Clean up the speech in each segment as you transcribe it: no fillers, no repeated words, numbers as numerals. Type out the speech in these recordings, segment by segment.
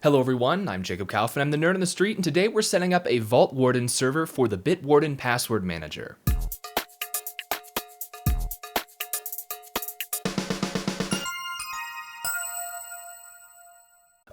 Hello everyone, I'm Jacob Kaufman, I'm the nerd on the street, and today we're setting up a Vaultwarden server for the Bitwarden password manager.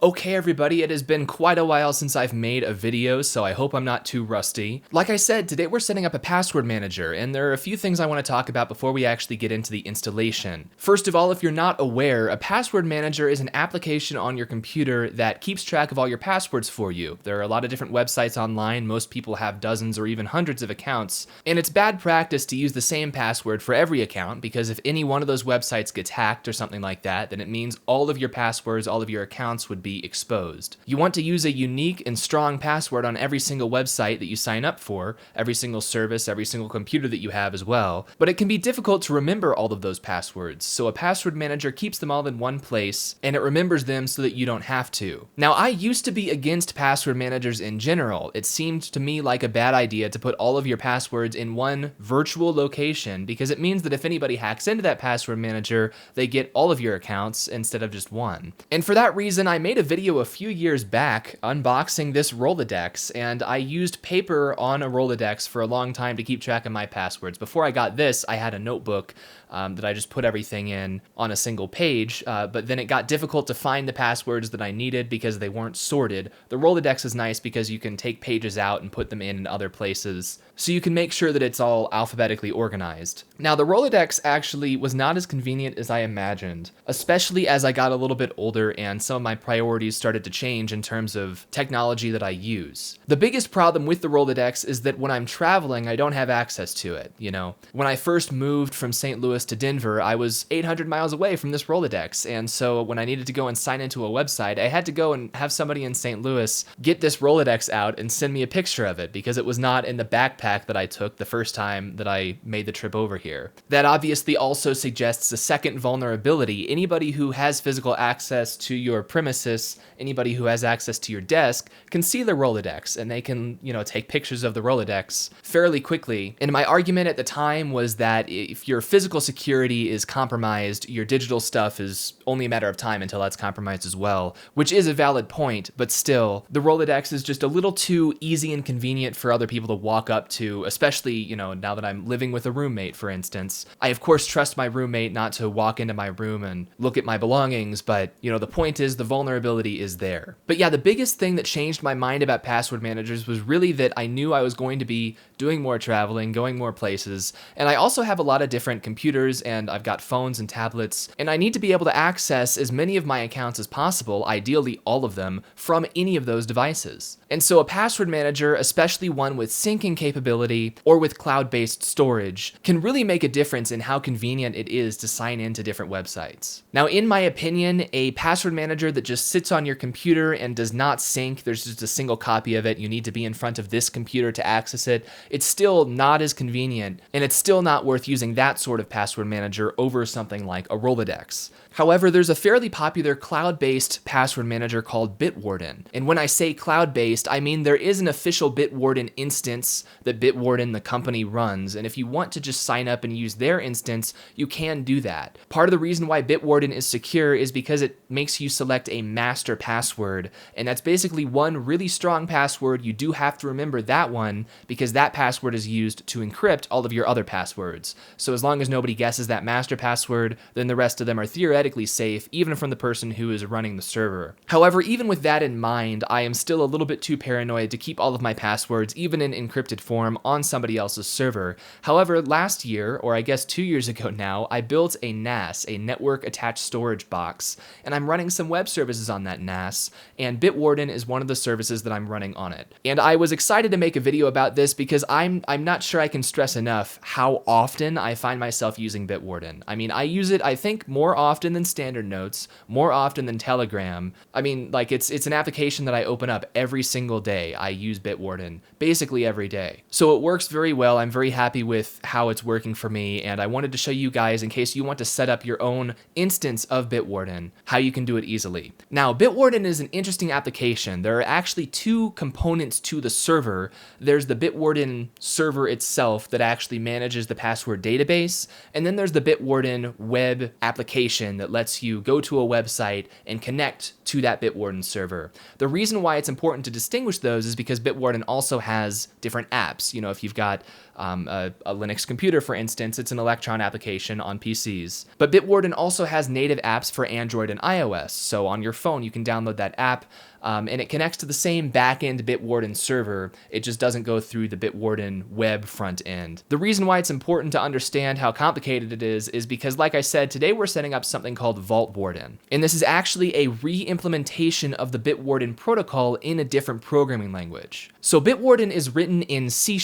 Okay everybody, it has been quite a while since I've made a video, so I hope I'm not too rusty. Like I said, today we're setting up a password manager, and there are a few things I want to talk about before we actually get into the installation. First of all, if you're not aware, a password manager is an application on your computer that keeps track of all your passwords for you. There are a lot of different websites online, most people have dozens or even hundreds of accounts, and it's bad practice to use the same password for every account, because if any one of those websites gets hacked or something like that, then it means all of your passwords, all of your accounts would be exposed. You want to use a unique and strong password on every single website that you sign up for, every single service, every single computer that you have as well, but it can be difficult to remember all of those passwords, so a password manager keeps them all in one place, and it remembers them so that you don't have to. Now, I used to be against password managers in general. It seemed to me like a bad idea to put all of your passwords in one virtual location, because it means that if anybody hacks into that password manager, they get all of your accounts instead of just one. And for that reason, I made a video a few years back unboxing this Rolodex, and I used paper on a Rolodex for a long time to keep track of my passwords. Before I got this, I had a notebook that I just put everything in on a single page, but then it got difficult to find the passwords that I needed because they weren't sorted. The Rolodex is nice because you can take pages out and put them in other places, so you can make sure that it's all alphabetically organized. Now, the Rolodex actually was not as convenient as I imagined, especially as I got a little bit older and some of my priorities started to change in terms of technology that I use. The biggest problem with the Rolodex is that when I'm traveling, I don't have access to it. You know, when I first moved from St. Louis to Denver, I was 800 miles away from this Rolodex, and so when I needed to go and sign into a website, I had to go and have somebody in St. Louis get this Rolodex out and send me a picture of it, because it was not in the backpack that I took the first time that I made the trip over here. That obviously also suggests a second vulnerability. Anybody who has physical access to your premises, anybody who has access to your desk, can see the Rolodex, and they can, take pictures of the Rolodex fairly quickly. And my argument at the time was that if your physical security is compromised, your digital stuff is only a matter of time until that's compromised as well, which is a valid point, but still, the Rolodex is just a little too easy and convenient for other people to walk up to, especially, now that I'm living with a roommate, for instance. I, of course, trust my roommate not to walk into my room and look at my belongings, but, the point is the vulnerability is there. But yeah, the biggest thing that changed my mind about password managers was really that I knew I was going to be doing more traveling, going more places, and I also have a lot of different computers, and I've got phones and tablets, and I need to be able to access as many of my accounts as possible, ideally all of them, from any of those devices. And so a password manager, especially one with syncing capability or with cloud-based storage, can really make a difference in how convenient it is to sign into different websites. Now, in my opinion, a password manager that just sits on your computer and does not sync, there's just a single copy of it, you need to be in front of this computer to access it, it's still not as convenient, and it's still not worth using that sort of password manager over something like a Rolodex. However, there's a fairly popular cloud-based password manager called Bitwarden. And when I say cloud-based, I mean there is an official Bitwarden instance that Bitwarden, the company, runs. And if you want to just sign up and use their instance, you can do that. Part of the reason why Bitwarden is secure is because it makes you select a master password. And that's basically one really strong password. You do have to remember that one, because that password is used to encrypt all of your other passwords. So as long as nobody guesses that master password, then the rest of them are theoretically safe, even from the person who is running the server. However, even with that in mind, I am still a little bit too paranoid to keep all of my passwords, even in encrypted form, on somebody else's server. However, last year, or I guess 2 years ago now, I built a NAS, a network attached storage box, and I'm running some web services on that NAS, and Bitwarden is one of the services that I'm running on it. And I was excited to make a video about this because I'm not sure I can stress enough how often I find myself using Bitwarden. I mean, I use it, I think, more often than Standard Notes, more often than Telegram. I mean, it's an application that I open up every single day. I use Bitwarden basically every day. So it works very well. I'm very happy with how it's working for me, and I wanted to show you guys, in case you want to set up your own instance of Bitwarden, how you can do it easily. Now, Bitwarden is an interesting application. There are actually two components to the server. There's the Bitwarden server itself that actually manages the password database, and then there's the Bitwarden web application that lets you go to a website and connect to that Bitwarden server. The reason why it's important to distinguish those is because Bitwarden also has different apps. You know, if you've got a Linux computer, for instance, it's an Electron application on PCs. But Bitwarden also has native apps for Android and iOS. So on your phone, you can download that app, and it connects to the same backend Bitwarden server. It just doesn't go through the Bitwarden web front end. The reason why it's important to understand how complicated it is because, like I said, today we're setting up something called Vaultwarden. And this is actually a re-implementation of the Bitwarden protocol in a different programming language. So Bitwarden is written in C#,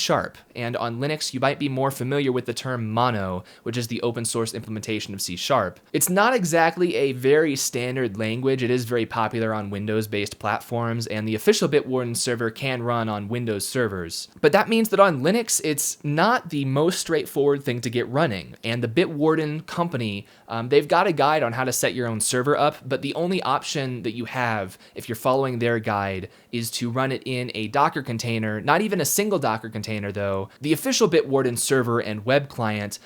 and on Linux, you might be more familiar with the term Mono, which is the open source implementation of C#. It's not exactly a very standard language. It is very popular on Windows-based platforms, and the official Bitwarden server can run on Windows servers. But that means that on Linux, it's not the most straightforward thing to get running. And the Bitwarden company, they've got a guide on how to set your own server up, but the only option that you have, if you're following their guide, is to run it in a Docker container, not even a single Docker container though. The official Bitwarden server and web client,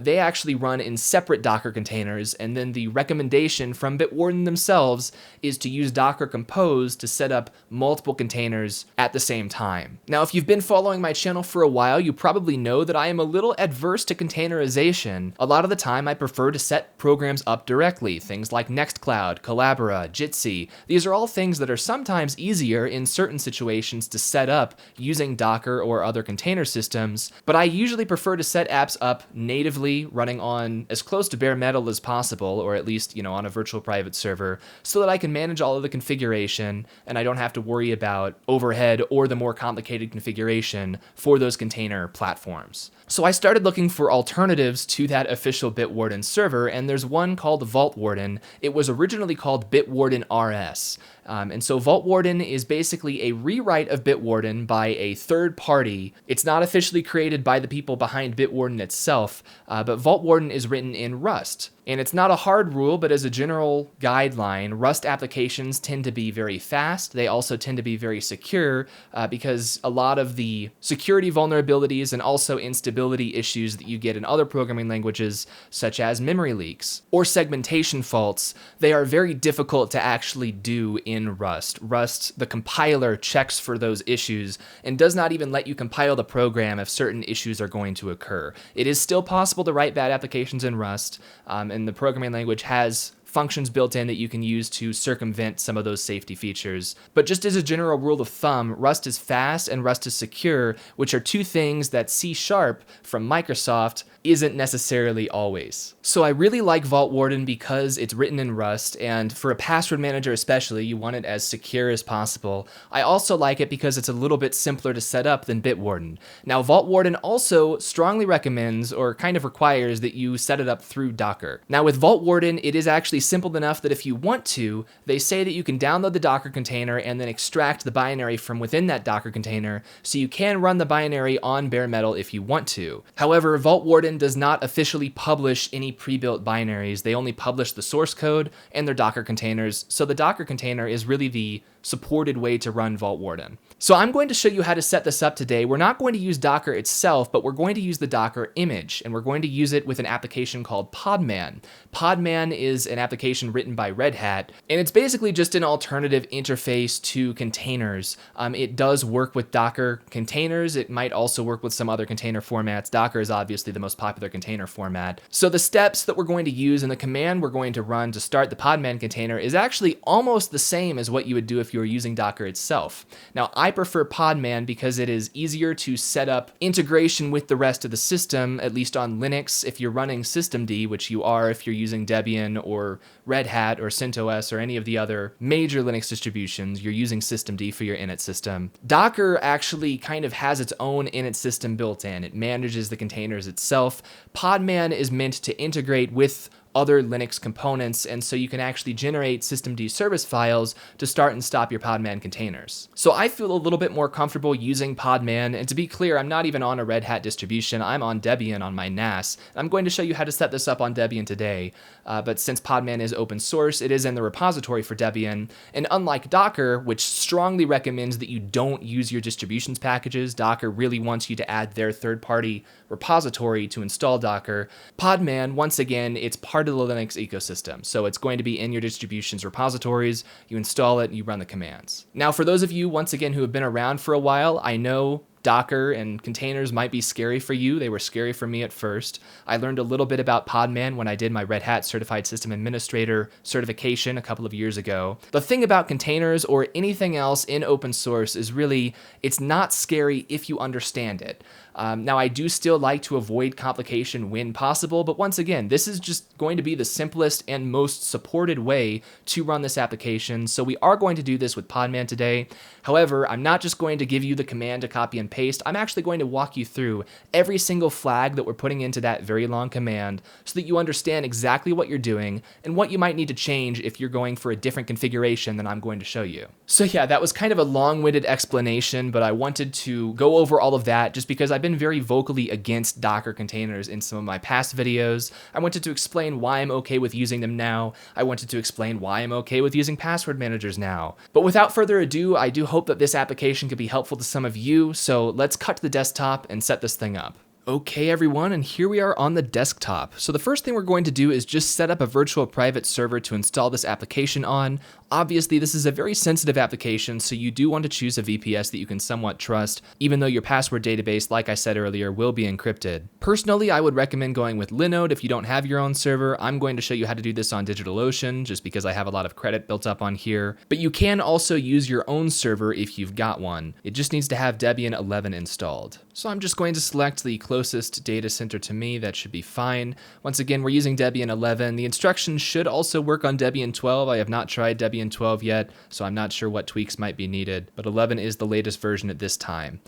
they actually run in separate Docker containers, and then the recommendation from Bitwarden themselves is to use Docker Compose to set up multiple containers at the same time. Now, if you've been following my channel for a while, you probably know that I am a little adverse to containerization. A lot of the time, I prefer to set programs up directly, things like Nextcloud, Collabora, Jitsi. These are all things that are sometimes easier in certain situations to set up using Docker or other container systems, but I usually prefer to set apps up natively, running on as close to bare metal as possible, or at least, you know, on a virtual private server, so that I can manage all of the configuration and I don't have to worry about overhead or the more complicated configuration for those container platforms. So I started looking for alternatives to that official Bitwarden server, and there's one called Vaultwarden. It was originally called Bitwarden-RS. And so Vaultwarden is basically a rewrite of Bitwarden by a third party. It's not officially created by the people behind Bitwarden itself, but Vaultwarden is written in Rust. And it's not a hard rule, but as a general guideline, Rust applications tend to be very fast. They also tend to be very secure because a lot of the security vulnerabilities and also instability issues that you get in other programming languages, such as memory leaks or segmentation faults, they are very difficult to actually do in Rust. Rust, the compiler, checks for those issues and does not even let you compile the program if certain issues are going to occur. It is still possible to write bad applications in Rust, and the programming language has functions built in that you can use to circumvent some of those safety features. But just as a general rule of thumb, Rust is fast and Rust is secure, which are two things that C# from Microsoft isn't necessarily always. So I really like Vaultwarden because it's written in Rust, and for a password manager especially, you want it as secure as possible. I also like it because it's a little bit simpler to set up than Bitwarden. Now, Vaultwarden also strongly recommends, or kind of requires, that you set it up through Docker. Now, with Vaultwarden, it is actually simple enough that if you want to, they say that you can download the Docker container and then extract the binary from within that Docker container, so you can run the binary on bare metal if you want to. However, Vaultwarden does not officially publish any pre-built binaries. They only publish the source code and their Docker containers, so the Docker container is really the supported way to run Vaultwarden. So I'm going to show you how to set this up today. We're not going to use Docker itself, but we're going to use the Docker image, and we're going to use it with an application called Podman. Podman is an application written by Red Hat, and it's basically just an alternative interface to containers. It does work with Docker containers. It might also work with some other container formats. Docker is obviously the most popular container format. So the steps that we're going to use and the command we're going to run to start the Podman container is actually almost the same as what you would do if you were using Docker itself. Now, I prefer Podman because it is easier to set up integration with the rest of the system, at least on Linux. If you're running systemd, which you are if you're using Debian or Red Hat or CentOS or any of the other major Linux distributions, you're using systemd for your init system. Docker actually kind of has its own init system built in. It manages the containers itself. Podman is meant to integrate with other Linux components, and so you can actually generate systemd service files to start and stop your Podman containers. So I feel a little bit more comfortable using Podman, and to be clear, I'm not even on a Red Hat distribution. I'm on Debian on my NAS. I'm going to show you how to set this up on Debian today, but since Podman is open source, it is in the repository for Debian, and unlike Docker, which strongly recommends that you don't use your distributions packages, Docker really wants you to add their third-party repository to install Docker. Podman, once again, it's part part of the Linux ecosystem. So it's going to be in your distribution's repositories, you install it, and you run the commands. Now, for those of you, once again, who have been around for a while, I know Docker and containers might be scary for you. They were scary for me at first. I learned a little bit about Podman when I did my Red Hat Certified System Administrator certification a couple of years ago. The thing about containers or anything else in open source is really, it's not scary if you understand it. Now, I do still like to avoid complication when possible, but once again, this is just going to be the simplest and most supported way to run this application, so we are going to do this with Podman today. However, I'm not just going to give you the command to copy and paste, I'm actually going to walk you through every single flag that we're putting into that very long command so that you understand exactly what you're doing and what you might need to change if you're going for a different configuration than I'm going to show you. So yeah, that was kind of a long-winded explanation, but I wanted to go over all of that just because I've been very vocally against Docker containers in some of my past videos. I wanted to explain why I'm okay with using them now. I wanted to explain why I'm okay with using password managers now. But without further ado, I do hope that this application could be helpful to some of you, so let's cut to the desktop and set this thing up. Okay everyone, and here we are on the desktop. So the first thing we're going to do is just set up a virtual private server to install this application on. Obviously, this is a very sensitive application, so you do want to choose a VPS that you can somewhat trust, even though your password database, like I said earlier, will be encrypted. Personally, I would recommend going with Linode if you don't have your own server. I'm going to show you how to do this on DigitalOcean, just because I have a lot of credit built up on here. But you can also use your own server if you've got one. It just needs to have Debian 11 installed. So I'm just going to select the closest data center to me. That should be fine. Once again, we're using Debian 11. The instructions should also work on Debian 12. I have not tried Debian 12 yet, so I'm not sure what tweaks might be needed, but 11 is the latest version at this time.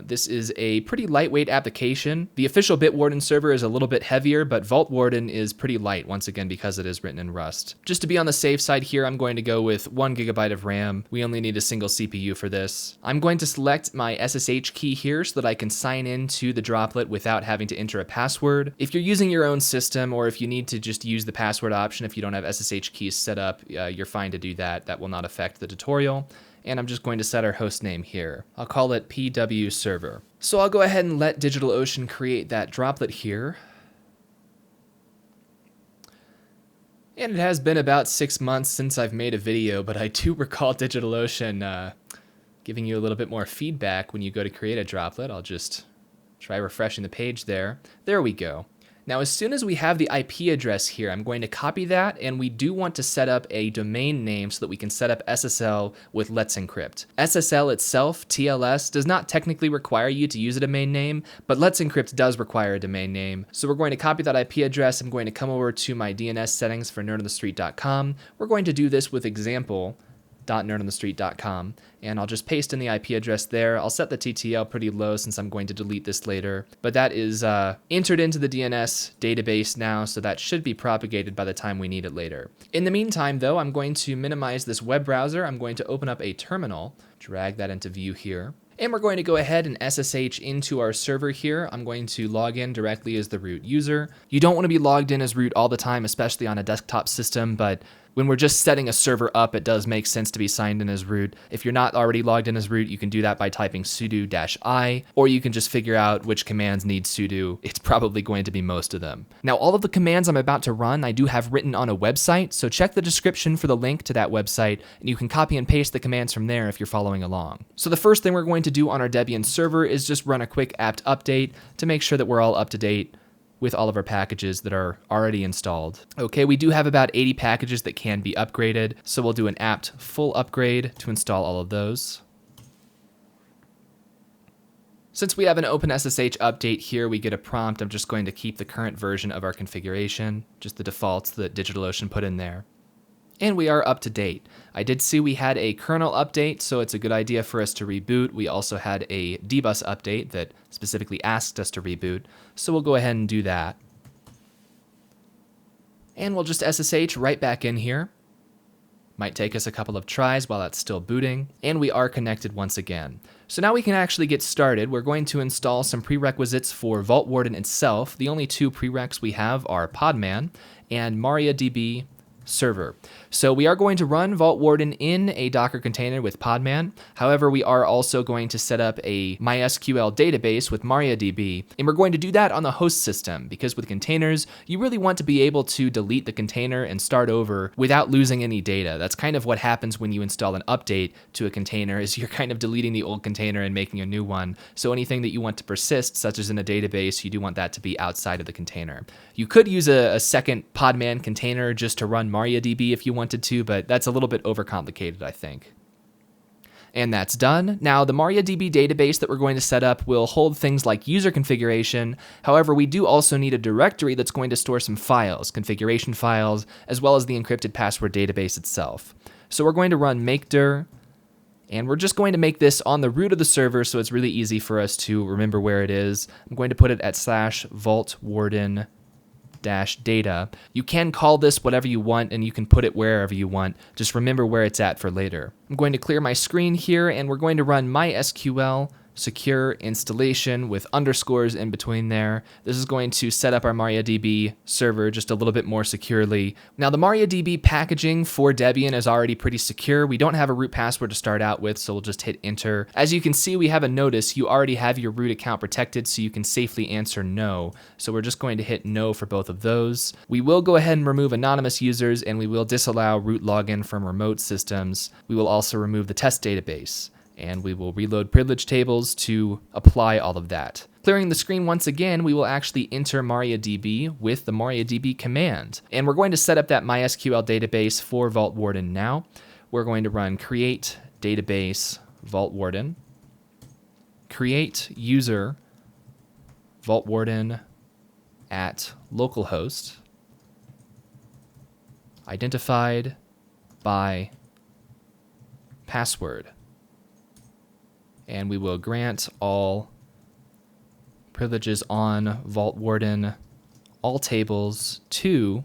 This is a pretty lightweight application. The official Bitwarden server is a little bit heavier, but Vaultwarden is pretty light, once again, because it is written in Rust. Just to be on the safe side here, I'm going to go with 1 GB of RAM. We only need a single CPU for this. I'm going to select my SSH key here so that I can sign into the droplet without having to enter a password. If you're using your own system, or if you need to just use the password option if you don't have SSH keys set up, you're fine to do that. That will not affect the tutorial. And I'm just going to set our host name here. I'll call it PW server. So I'll go ahead and let DigitalOcean create that droplet here. And it has been about 6 months since I've made a video, but I do recall DigitalOcean giving you a little bit more feedback when you go to create a droplet. I'll just try refreshing the page there. There we go. Now, as soon as we have the IP address here, I'm going to copy that, and we do want to set up a domain name so that we can set up SSL with Let's Encrypt. SSL itself, TLS, does not technically require you to use a domain name, but Let's Encrypt does require a domain name. So we're going to copy that IP address. I'm going to come over to my DNS settings for nerdonthestreet.com. We're going to do this with example.nerdonthestreet.com, and I'll just paste in the IP address there. I'll set the TTL pretty low since I'm going to delete this later, but that is entered into the DNS database now, so that should be propagated by the time we need it later. In the meantime, though, I'm going to minimize this web browser. I'm going to open up a terminal, drag that into view here, and we're going to go ahead and SSH into our server here. I'm going to log in directly as the root user. You don't want to be logged in as root all the time, especially on a desktop system, but when we're just setting a server up, it does make sense to be signed in as root. If you're not already logged in as root, you can do that by typing sudo-i, or you can just figure out which commands need sudo. It's probably going to be most of them. Now, all of the commands I'm about to run, I do have written on a website, so check the description for the link to that website, and you can copy and paste the commands from there if you're following along. So the first thing we're going to do on our Debian server is just run a quick apt update to make sure that we're all up to date with all of our packages that are already installed. Okay, we do have about 80 packages that can be upgraded, so we'll do an apt full upgrade to install all of those. Since we have an OpenSSH update here, we get a prompt. I'm just going to keep the current version of our configuration, just the defaults that DigitalOcean put in there. And we are up to date. I did see we had a kernel update, so it's a good idea for us to reboot. We also had a dbus update that specifically asked us to reboot, so we'll go ahead and do that. And we'll just SSH right back in here. Might take us a couple of tries while that's still booting, and we are connected once again. So now we can actually get started. We're going to install some prerequisites for Vaultwarden itself. The only two prereqs we have are Podman and MariaDB server. So we are going to run Vaultwarden in a Docker container with Podman. However, we are also going to set up a MySQL database with MariaDB, and we're going to do that on the host system because with containers, you really want to be able to delete the container and start over without losing any data. That's kind of what happens when you install an update to a container is you're kind of deleting the old container and making a new one. So anything that you want to persist, such as in a database, you do want that to be outside of the container. You could use a second Podman container just to run MariaDB if you wanted to, but that's a little bit overcomplicated, I think. And that's done. Now, the MariaDB database that we're going to set up will hold things like user configuration. However, we do also need a directory that's going to store some files, configuration files, as well as the encrypted password database itself. So we're going to run makedir, and we're just going to make this on the root of the server so it's really easy for us to remember where it is. I'm going to put it at /vaultwarden -data. You can call this whatever you want and you can put it wherever you want. Just remember where it's at for later. I'm going to clear my screen here and we're going to run MySQL secure installation with underscores in between there. This is going to set up our MariaDB server just a little bit more securely. Now the MariaDB packaging for Debian is already pretty secure. We don't have a root password to start out with, so we'll just hit enter. As you can see, we have a notice. You already have your root account protected, so you can safely answer no. So we're just going to hit no for both of those. We will go ahead and remove anonymous users, and we will disallow root login from remote systems. We will also remove the test database, and we will reload privilege tables to apply all of that. Clearing the screen once again, we will actually enter MariaDB with the MariaDB command. And we're going to set up that MySQL database for Vaultwarden now. We're going to run create database Vaultwarden, create user Vaultwarden at localhost, identified by password. And we will grant all privileges on Vaultwarden, all tables to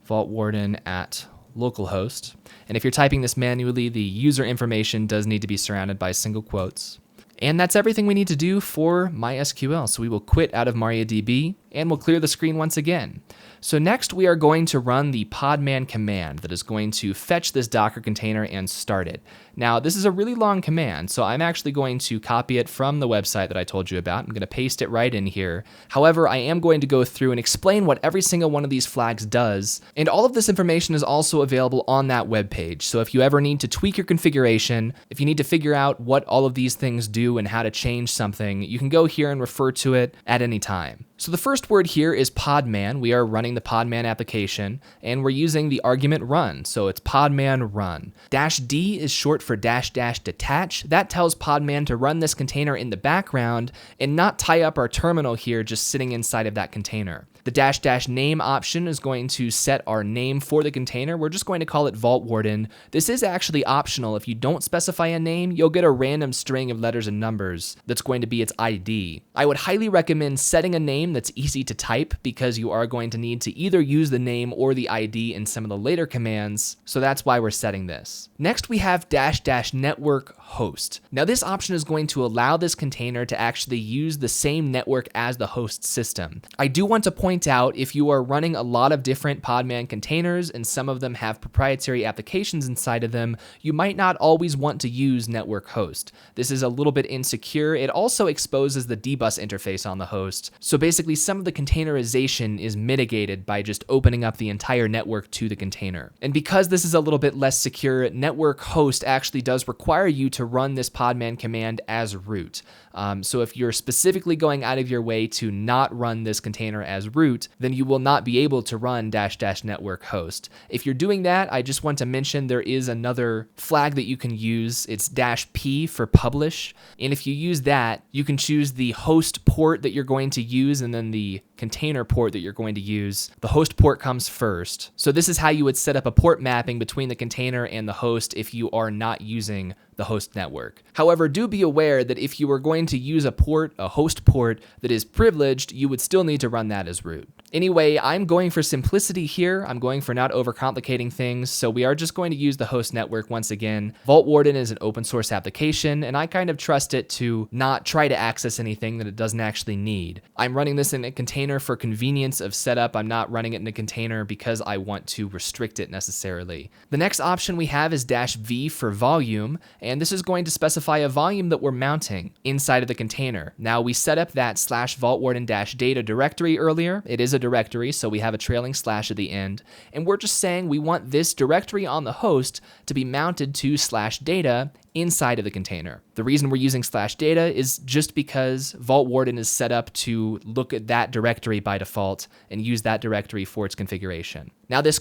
Vaultwarden at localhost. And if you're typing this manually, the user information does need to be surrounded by single quotes. And that's everything we need to do for MySQL. So we will quit out of MariaDB and we'll clear the screen once again. So next we are going to run the Podman command that is going to fetch this Docker container and start it. Now this is a really long command, so I'm actually going to copy it from the website that I told you about. I'm going to paste it right in here. However, I am going to go through and explain what every single one of these flags does. And all of this information is also available on that web page. So if you ever need to tweak your configuration, if you need to figure out what all of these things do and how to change something, you can go here and refer to it at any time. So the first word here is Podman. We are running the Podman application, and we're using the argument run. So it's Podman run. -D is short for --detach. That tells Podman to run this container in the background and not tie up our terminal here just sitting inside of that container. The --name option is going to set our name for the container. We're just going to call it Vaultwarden. This is actually optional. If you don't specify a name, you'll get a random string of letters and numbers that's going to be its ID. I would highly recommend setting a name that's easy to type because you are going to need to either use the name or the ID in some of the later commands, so that's why we're setting this. Next we have --network host. Now this option is going to allow this container to actually use the same network as the host system. I do want to point out if you are running a lot of different Podman containers and some of them have proprietary applications inside of them, you might not always want to use network host. This is a little bit insecure. It also exposes the dbus interface on the host. So basically some of the containerization is mitigated by just opening up the entire network to the container. And because this is a little bit less secure, network host actually does require you to run this Podman command as root. So if you're specifically going out of your way to not run this container as root, then you will not be able to run --network host. If you're doing that, I just want to mention there is another flag that you can use. It's -p for publish. And if you use that, you can choose the host port that you're going to use and then the container port that you're going to use. The host port comes first. So this is how you would set up a port mapping between the container and the host if you are not using the host network. However, do be aware that if you were going to use a host port that is privileged, you would still need to run that as root. Anyway, I'm going for simplicity here. I'm going for not overcomplicating things, so we are just going to use the host network once again. Vaultwarden is an open source application, and I kind of trust it to not try to access anything that it doesn't actually need. I'm running this in a container for convenience of setup. I'm not running it in a container because I want to restrict it necessarily. The next option we have is -v for volume, and this is going to specify a volume that we're mounting inside of the container. Now, we set up that /vaultwarden-data directory earlier. It is a directory, so we have a trailing slash at the end, and we're just saying we want this directory on the host to be mounted to /data inside of the container. The reason we're using /data is just because Vaultwarden is set up to look at that directory by default and use that directory for its configuration. Now, this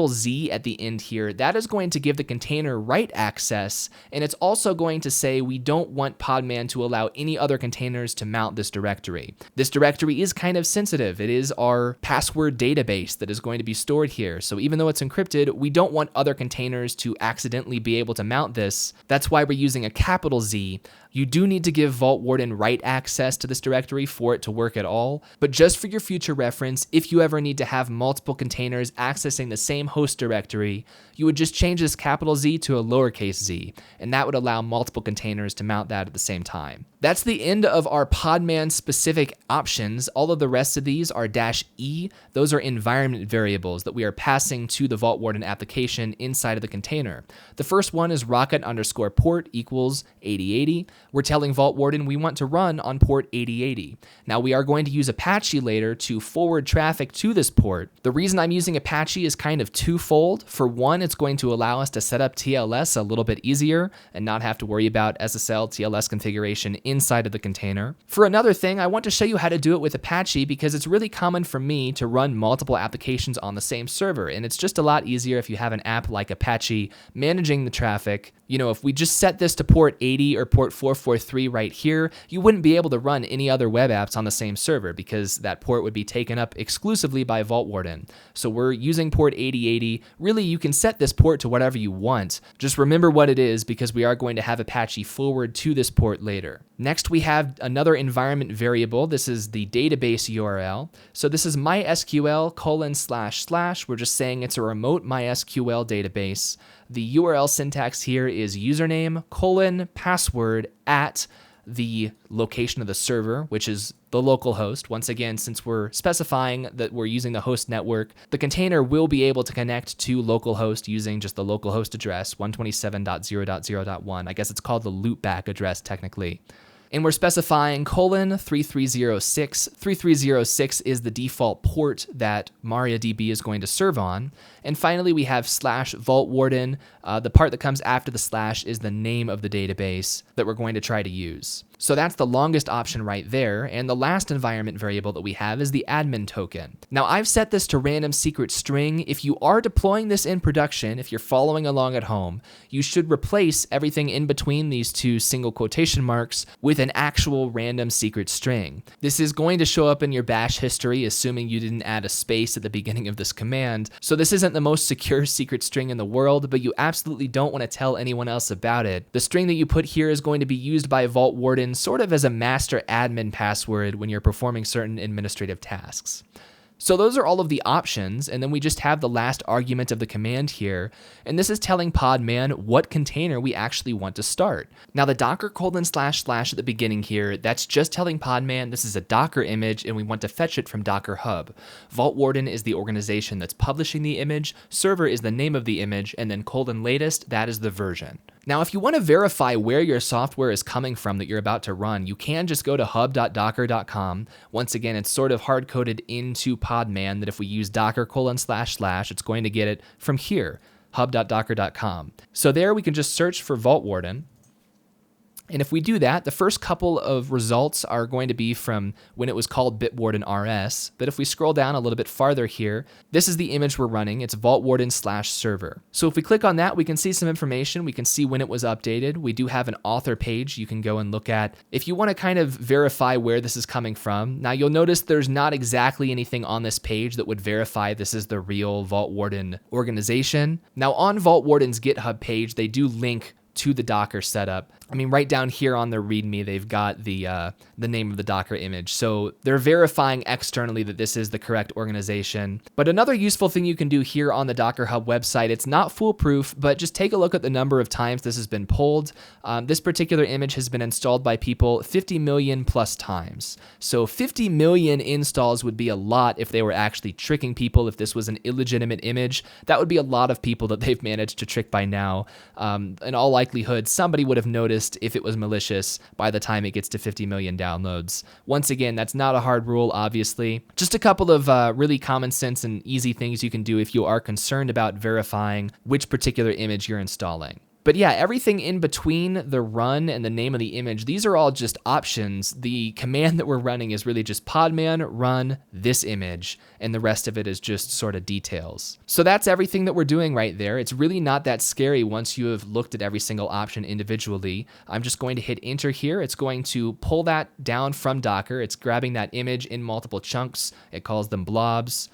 :Z at the end here, that is going to give the container write access, and it's also going to say we don't want Podman to allow any other containers to mount this directory. This directory is kind of sensitive. It is our password database that is going to be stored here, so even though it's encrypted, we don't want other containers to accidentally be able to mount this. That's why we're using a Z. You do need to give Vaultwarden write access to this directory for it to work at all, but just for your future reference, if you ever need to have multiple containers accessing the same host directory, you would just change this Z to a lowercase z, and that would allow multiple containers to mount that at the same time. That's the end of our Podman specific options. All of the rest of these are -e. Those are environment variables that we are passing to the Vaultwarden application inside of the container. The first one is rocket_port equals 8080. We're telling Vaultwarden we want to run on port 8080. Now, we are going to use Apache later to forward traffic to this port. The reason I'm using Apache is kind of twofold. For one, it's going to allow us to set up TLS a little bit easier and not have to worry about SSL TLS configuration inside of the container. For another thing, I want to show you how to do it with Apache because it's really common for me to run multiple applications on the same server, and it's just a lot easier if you have an app like Apache managing the traffic. You know, if we just set this to port 80 or port 443 right here, you wouldn't be able to run any other web apps on the same server because that port would be taken up exclusively by Vaultwarden. So we're using port 8080. Really, you can set this port to whatever you want. Just remember what it is because we are going to have Apache forward to this port later. Next, we have another environment variable. This is the database URL. So this is mysql://. We're just saying it's a remote MySQL database. The URL syntax here is username, password at the location of the server, which is the local host. Once again, since we're specifying that we're using the host network, the container will be able to connect to localhost using just the localhost address, 127.0.0.1. I guess it's called the loopback address technically. And we're specifying :3306. 3306 is the default port that MariaDB is going to serve on. And finally, we have /Vaultwarden. The part that comes after the slash is the name of the database that we're going to try to use. So that's the longest option right there, and the last environment variable that we have is the admin token. Now, I've set this to random secret string. If you are deploying this in production, if you're following along at home, you should replace everything in between these two single quotation marks with an actual random secret string. This is going to show up in your bash history, assuming you didn't add a space at the beginning of this command. So this isn't the most secure secret string in the world, but you absolutely don't want to tell anyone else about it. The string that you put here is going to be used by Vaultwarden sort of as a master admin password when you're performing certain administrative tasks. So those are all of the options, and then we just have the last argument of the command here, and this is telling Podman what container we actually want to start. Now the docker : / at the beginning here, that's just telling Podman this is a Docker image and we want to fetch it from Docker Hub. Vaultwarden is the organization that's publishing the image, server is the name of the image, and then : latest, that is the version. Now, if you want to verify where your software is coming from that you're about to run, you can just go to hub.docker.com. Once again, it's sort of hard-coded into Podman that if we use docker : / it's going to get it from here, hub.docker.com. So there we can just search for Vaultwarden. And if we do that, the first couple of results are going to be from when it was called Bitwarden-RS. But if we scroll down a little bit farther here, this is the image we're running. It's Vaultwarden/server. So if we click on that, we can see some information. We can see when it was updated. We do have an author page you can go and look at if you want to kind of verify where this is coming from. Now you'll notice there's not exactly anything on this page that would verify this is the real Vaultwarden organization. Now on Vaultwarden's GitHub page, they do link to the Docker setup. I mean, right down here on their README, they've got the name of the Docker image. So they're verifying externally that this is the correct organization. But another useful thing you can do here on the Docker Hub website, it's not foolproof, but just take a look at the number of times this has been pulled. This particular image has been installed by people 50 million plus times. So 50 million installs would be a lot if they were actually tricking people. If this was an illegitimate image, that would be a lot of people that they've managed to trick by now. In all likelihood, somebody would have noticed if it was malicious by the time it gets to 50 million downloads. Once again, that's not a hard rule, obviously. Just a couple of really common sense and easy things you can do if you are concerned about verifying which particular image you're installing. But yeah, everything in between the run and the name of the image, these are all just options. The command that we're running is really just podman run this image, and the rest of it is just sort of details. So that's everything that we're doing right there. It's really not that scary once you have looked at every single option individually. I'm just going to hit enter here. It's going to pull that down from Docker. It's grabbing that image in multiple chunks. It calls them blobs.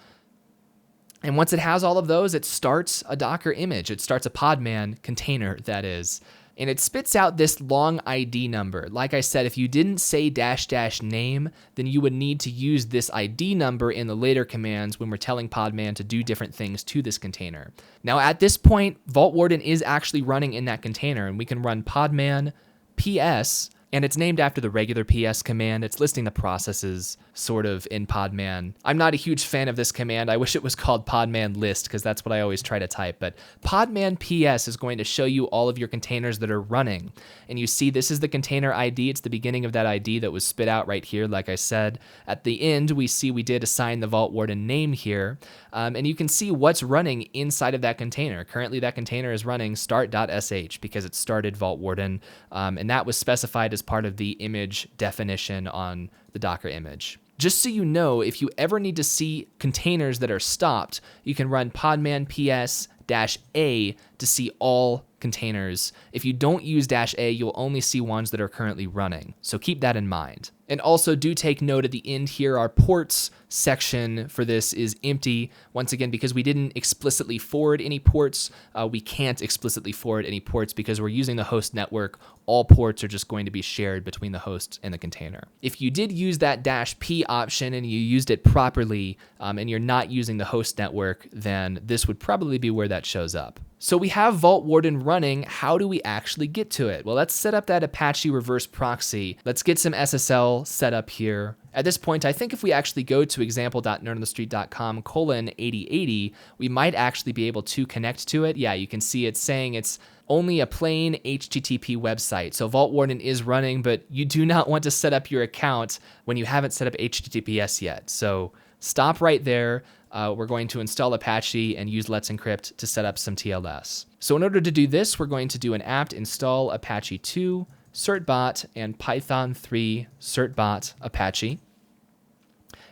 And once it has all of those, it starts a Docker image. It starts a Podman container, that is. And it spits out this long ID number. Like I said, if you didn't say -- name, then you would need to use this ID number in the later commands when we're telling Podman to do different things to this container. Now at this point, Vaultwarden is actually running in that container, and we can run podman ps, and it's named after the regular ps command. It's listing the processes sort of in Podman. I'm not a huge fan of this command. I wish it was called podman list, because that's what I always try to type. But podman ps is going to show you all of your containers that are running. And you see this is the container ID. It's the beginning of that ID that was spit out right here, like I said. At the end, we see we did assign the Vaultwarden name here. And you can see what's running inside of that container. Currently, that container is running start.sh because it started Vaultwarden. And that was specified as part of the image definition on the Docker image. Just so you know, if you ever need to see containers that are stopped, you can run podman ps-a to see all containers. If you don't use -a, you'll only see ones that are currently running. So keep that in mind. And also do take note at the end here, our ports section for this is empty. Once again, because we didn't explicitly forward any ports, we can't explicitly forward any ports because we're using the host network. All ports are just going to be shared between the host and the container. If you did use that -p option and you used it properly, and you're not using the host network, then this would probably be where that shows up. So we have Vaultwarden running. How do we actually get to it? Well, let's set up that Apache reverse proxy. Let's get some SSL set up here. At this point, I think if we actually go to example.nerdonthestreet.com:8080, we might actually be able to connect to it. Yeah, you can see it's saying it's only a plain HTTP website. So Vaultwarden is running, but you do not want to set up your account when you haven't set up HTTPS yet. So stop right there. We're going to install Apache and use Let's Encrypt to set up some TLS. So in order to do this, we're going to do an apt install Apache 2, certbot, and Python 3 certbot Apache.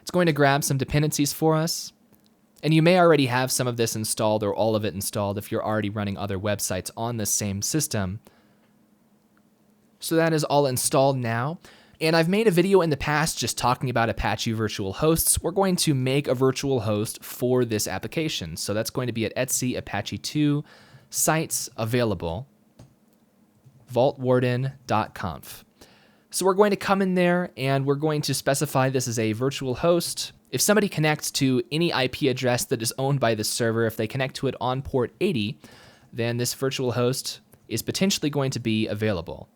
It's going to grab some dependencies for us. And you may already have some of this installed or all of it installed if you're already running other websites on the same system. So that is all installed now. And I've made a video in the past just talking about Apache virtual hosts. We're going to make a virtual host for this application. So that's going to be at Etsy Apache 2 sites available, vaultwarden.conf. So we're going to come in there and we're going to specify this as a virtual host. If somebody connects to any IP address that is owned by this server, if they connect to it on port 80, then this virtual host is potentially going to be available.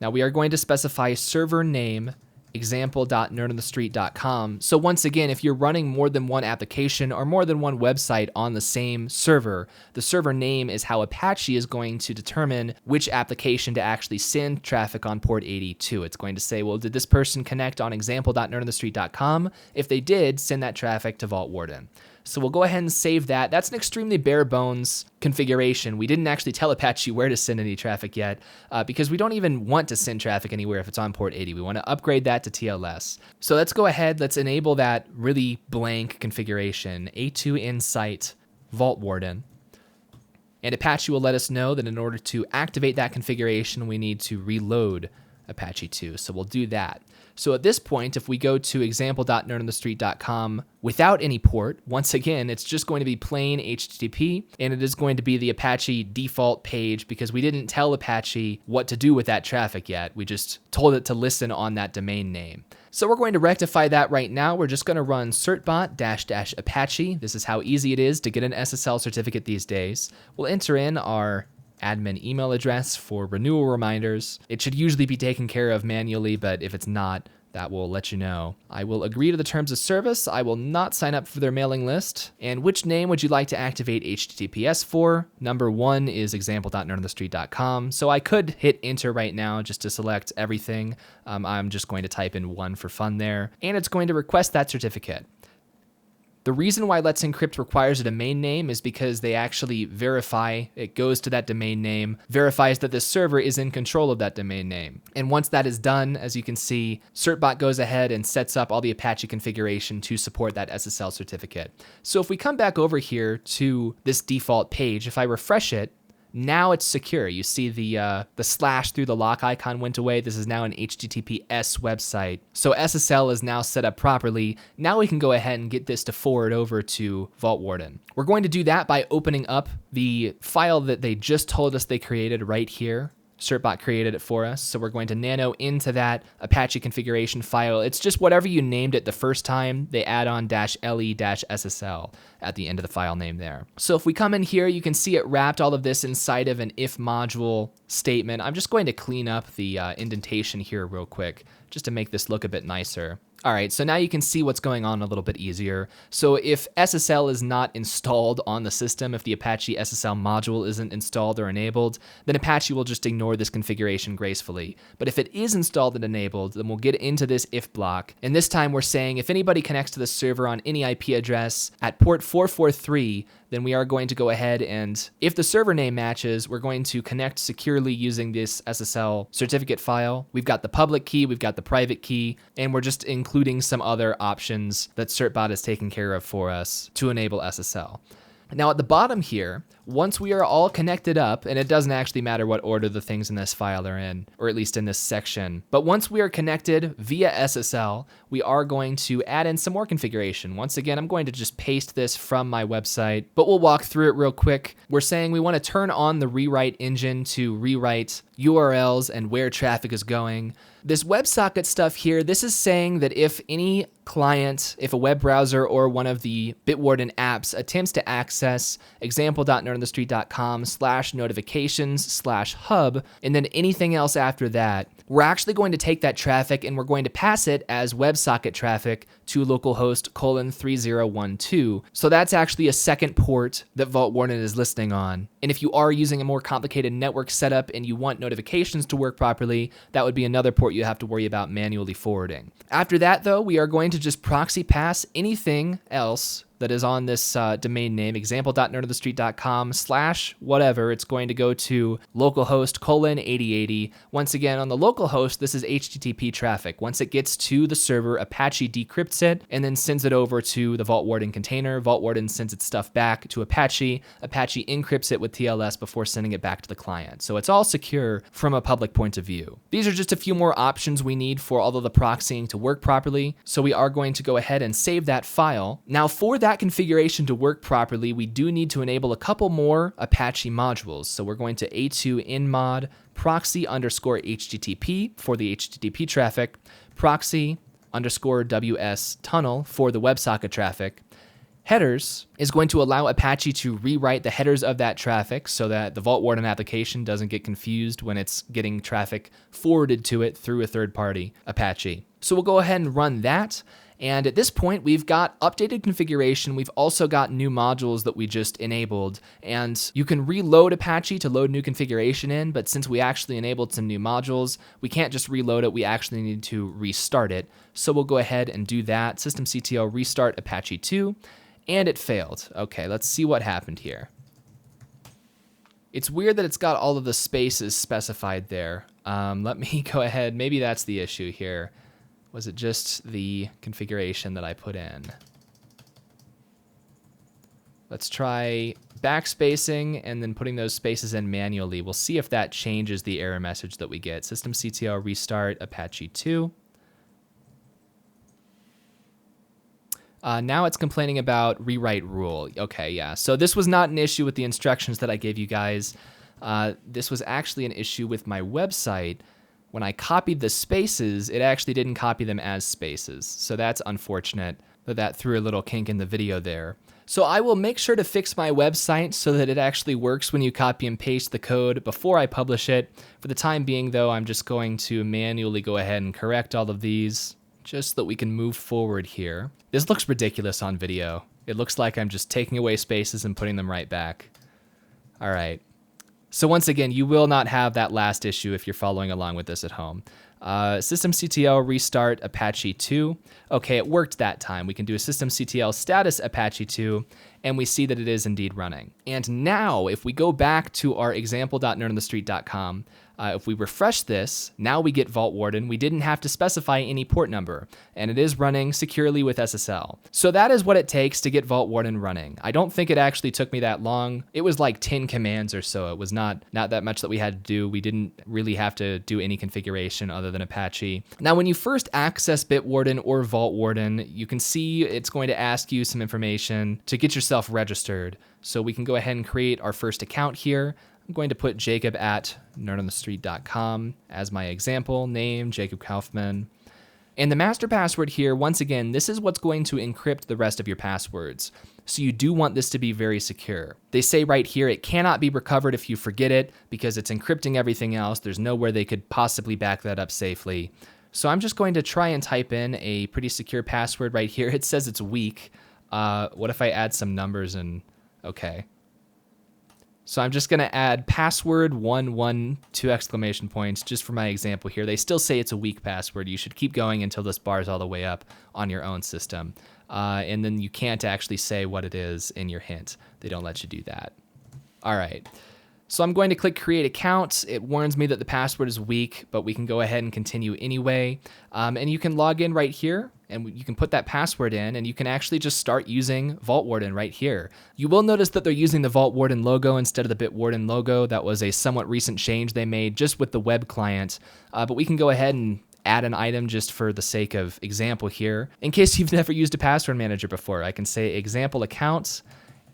Now we are going to specify server name example.nerdonthestreet.com. So once again, if you're running more than one application or more than one website on the same server, the server name is how Apache is going to determine which application to actually send traffic on port 80 to. It's going to say, well, did this person connect on example.nerdonthestreet.com? If they did, send that traffic to Vaultwarden. So we'll go ahead and save that. That's an extremely bare bones configuration. We didn't actually tell Apache where to send any traffic yet because we don't even want to send traffic anywhere if it's on port 80. We want to upgrade that to TLS. So let's go ahead. Let's enable that really blank configuration, A2 Insight Vaultwarden. And Apache will let us know that in order to activate that configuration, we need to reload Apache 2. So we'll do that. So at this point, if we go to example.nerdonthestreet.com without any port, once again, it's just going to be plain HTTP, and it is going to be the Apache default page because we didn't tell Apache what to do with that traffic yet. We just told it to listen on that domain name. So we're going to rectify that right now. We're just going to run certbot -Apache. This is how easy it is to get an SSL certificate these days. We'll enter in our admin email address for renewal reminders. It should usually be taken care of manually, but if it's not, that will let you know. I will agree to the terms of service. I will not sign up for their mailing list. And which name would you like to activate HTTPS for? Number 1 is example.nerdonthestreet.com. So I could hit enter right now just to select everything. I'm just going to type in 1 for fun there. And it's going to request that certificate. The reason why Let's Encrypt requires a domain name is because they actually verify, it goes to that domain name, verifies that the server is in control of that domain name. And once that is done, as you can see, certbot goes ahead and sets up all the Apache configuration to support that SSL certificate. So if we come back over here to this default page, if I refresh it, now it's secure. You see the slash through the lock icon went away. This is now an HTTPS website. So SSL is now set up properly. Now we can go ahead and get this to forward over to Vaultwarden. We're going to do that by opening up the file that they just told us they created right here. Certbot created it for us, so we're going to nano into that Apache configuration file. It's just whatever you named it the first time, they add on -le-ssl at the end of the file name there. So if we come in here, you can see it wrapped all of this inside of an if module statement. I'm just going to clean up the indentation here real quick, just to make this look a bit nicer. All right, so now you can see what's going on a little bit easier. So if SSL is not installed on the system, if the Apache SSL module isn't installed or enabled, then Apache will just ignore this configuration gracefully. But if it is installed and enabled, then we'll get into this if block. And this time we're saying if anybody connects to the server on any IP address at port 443, then we are going to go ahead and, if the server name matches, we're going to connect securely using this SSL certificate file. We've got the public key, we've got the private key, and we're just including some other options that certbot is taking care of for us to enable SSL. Now at the bottom here, once we are all connected up, and it doesn't actually matter what order the things in this file are in, or at least in this section, but once we are connected via SSL, we are going to add in some more configuration. Once again, I'm going to just paste this from my website, but we'll walk through it real quick. We're saying we want to turn on the rewrite engine to rewrite URLs and where traffic is going. This WebSocket stuff here, this is saying that if any client, if a web browser or one of the Bitwarden apps attempts to access example.nerdonthestreet.com/notifications/hub, and then anything else after that, we're actually going to take that traffic and we're going to pass it as WebSocket traffic to localhost :3012. So that's actually a second port that Vaultwarden is listening on. And if you are using a more complicated network setup and you want notifications to work properly, that would be another port you have to worry about manually forwarding. After that, though, we are going to just proxy pass anything else that is on this domain name, example.nerdonthestreet.com/whatever. It's going to go to localhost :8080. Once again, on the localhost, this is HTTP traffic. Once it gets to the server, Apache decrypts it and then sends it over to the Vaultwarden container. Vaultwarden sends its stuff back to Apache. Apache encrypts it with TLS before sending it back to the client. So it's all secure from a public point of view. These are just a few more options we need for all of the proxying to work properly. So we are going to go ahead and save that file. Now for that configuration to work properly, we do need to enable a couple more Apache modules. So we're going to a2 nmod proxy _HTTP for the HTTP traffic, proxy _WS tunnel for the WebSocket traffic. Headers is going to allow Apache to rewrite the headers of that traffic so that the Vaultwarden application doesn't get confused when it's getting traffic forwarded to it through a third-party Apache. So we'll go ahead and run that. And at this point, we've got updated configuration. We've also got new modules that we just enabled. And you can reload Apache to load new configuration in, but since we actually enabled some new modules, we can't just reload it. We actually need to restart it. So we'll go ahead and do that. Systemctl restart Apache 2, and it failed. Okay, let's see what happened here. It's weird that it's got all of the spaces specified there. Let me go ahead. Maybe that's the issue here. Was it just the configuration that I put in? Let's try backspacing and then putting those spaces in manually, we'll see if that changes the error message that we get. Systemctl restart Apache 2. Now it's complaining about rewrite rule. Okay, yeah. So this was not an issue with the instructions that I gave you guys. This was actually an issue with my website. When I copied the spaces, it actually didn't copy them as spaces. So that's unfortunate that threw a little kink in the video there. So I will make sure to fix my website so that it actually works when you copy and paste the code before I publish it. For the time being, though, I'm just going to manually go ahead and correct all of these just so that we can move forward here. This looks ridiculous on video. It looks like I'm just taking away spaces and putting them right back. All right. So once again, you will not have that last issue if you're following along with this at home. Systemctl restart Apache 2. Okay, it worked that time. We can do a systemctl status Apache 2, and we see that it is indeed running. And now, if we go back to our example.nerdonthestreet.com, if we refresh this, now we get Vaultwarden. We didn't have to specify any port number, and it is running securely with SSL. So that is what it takes to get Vaultwarden running. I don't think it actually took me that long. It was like 10 commands or so. It was not that much that we had to do. We didn't really have to do any configuration other than Apache. Now, when you first access Bitwarden or Vaultwarden, you can see it's going to ask you some information to get yourself registered. So we can go ahead and create our first account here. I'm going to put Jacob at nerdonthestreet.com as my example, name, Jacob Kaufman. And the master password here, once again, this is what's going to encrypt the rest of your passwords. So you do want this to be very secure. They say right here, it cannot be recovered if you forget it because it's encrypting everything else. There's nowhere they could possibly back that up safely. So I'm just going to try and type in a pretty secure password right here. It says it's weak. What if I add some numbers and, okay. So I'm just going to add password 112 exclamation points just for my example here. They still say it's a weak password. You should keep going until this bar is all the way up on your own system. And then you can't actually say what it is in your hint. They don't let you do that. All right. So I'm going to click create account. It warns me that the password is weak, but we can go ahead and continue anyway. And you can log in right here and you can put that password in and you can actually just start using Vaultwarden right here. You will notice that they're using the Vaultwarden logo instead of the Bitwarden logo. That was a somewhat recent change they made just with the web client. But we can go ahead and add an item just for the sake of example here. In case you've never used a password manager before, I can say example account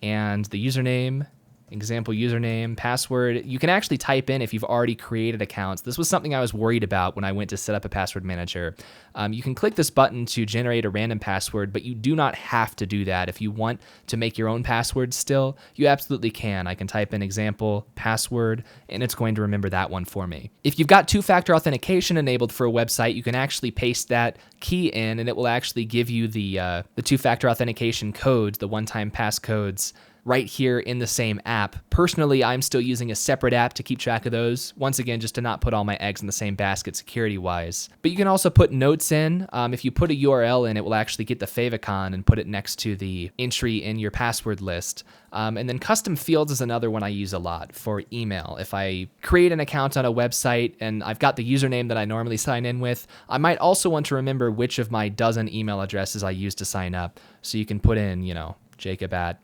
and the username, example username, password. You can actually type in if you've already created accounts. This was something I was worried about when I went to set up a password manager. You can click this button to generate a random password, but you do not have to do that. If you want to make your own password still, you absolutely can. I can type in example password, and it's going to remember that one for me. If you've got two-factor authentication enabled for a website, you can actually paste that key in, and it will actually give you the two-factor authentication codes, the one-time passcodes, right here in the same app. Personally, I'm still using a separate app to keep track of those. Once again, just to not put all my eggs in the same basket security-wise. But you can also put notes in. If you put a URL in, it will actually get the favicon and put it next to the entry in your password list. And then custom fields is another one I use a lot for email. If I create an account on a website and I've got the username that I normally sign in with, I might also want to remember which of my dozen email addresses I use to sign up. So you can put in, Jacob at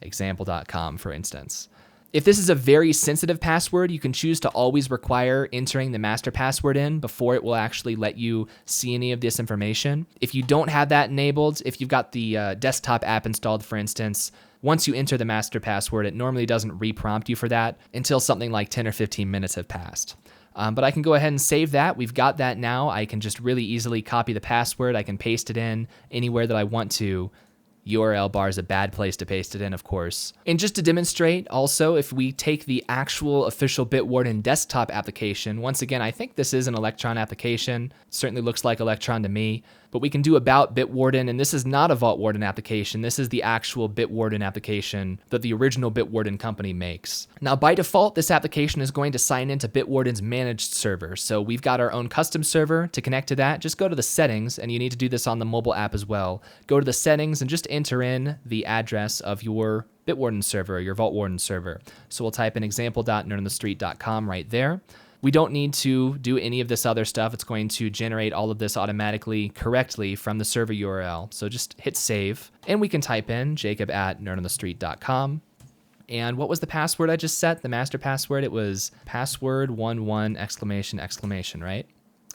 example.com, for instance. If this is a very sensitive password, you can choose to always require entering the master password in before it will actually let you see any of this information. If you don't have that enabled, if you've got the desktop app installed, for instance, once you enter the master password, it normally doesn't re-prompt you for that until something like 10 or 15 minutes have passed. But I can go ahead and save that. We've got that now. I can just really easily copy the password. I can paste it in anywhere that I want to. URL bar is a bad place to paste it in, of course. And just to demonstrate also, if we take the actual official Bitwarden desktop application, once again, I think this is an Electron application. It certainly looks like Electron to me. But we can do about Bitwarden, and this is not a Vaultwarden application. This is the actual Bitwarden application that the original Bitwarden company makes. Now, by default, this application is going to sign into Bitwarden's managed server. So we've got our own custom server. To connect to that, just go to the settings, and you need to do this on the mobile app as well. Go to the settings and just enter in the address of your Bitwarden server, your Vaultwarden server. So we'll type in example.nerdonthestreet.com right there. We don't need to do any of this other stuff. It's going to generate all of this automatically correctly from the server URL. So just hit save, and we can type in jacob@nerdonthestreet.com. And what was the password I just set? The master password? It was password11 exclamation exclamation, right?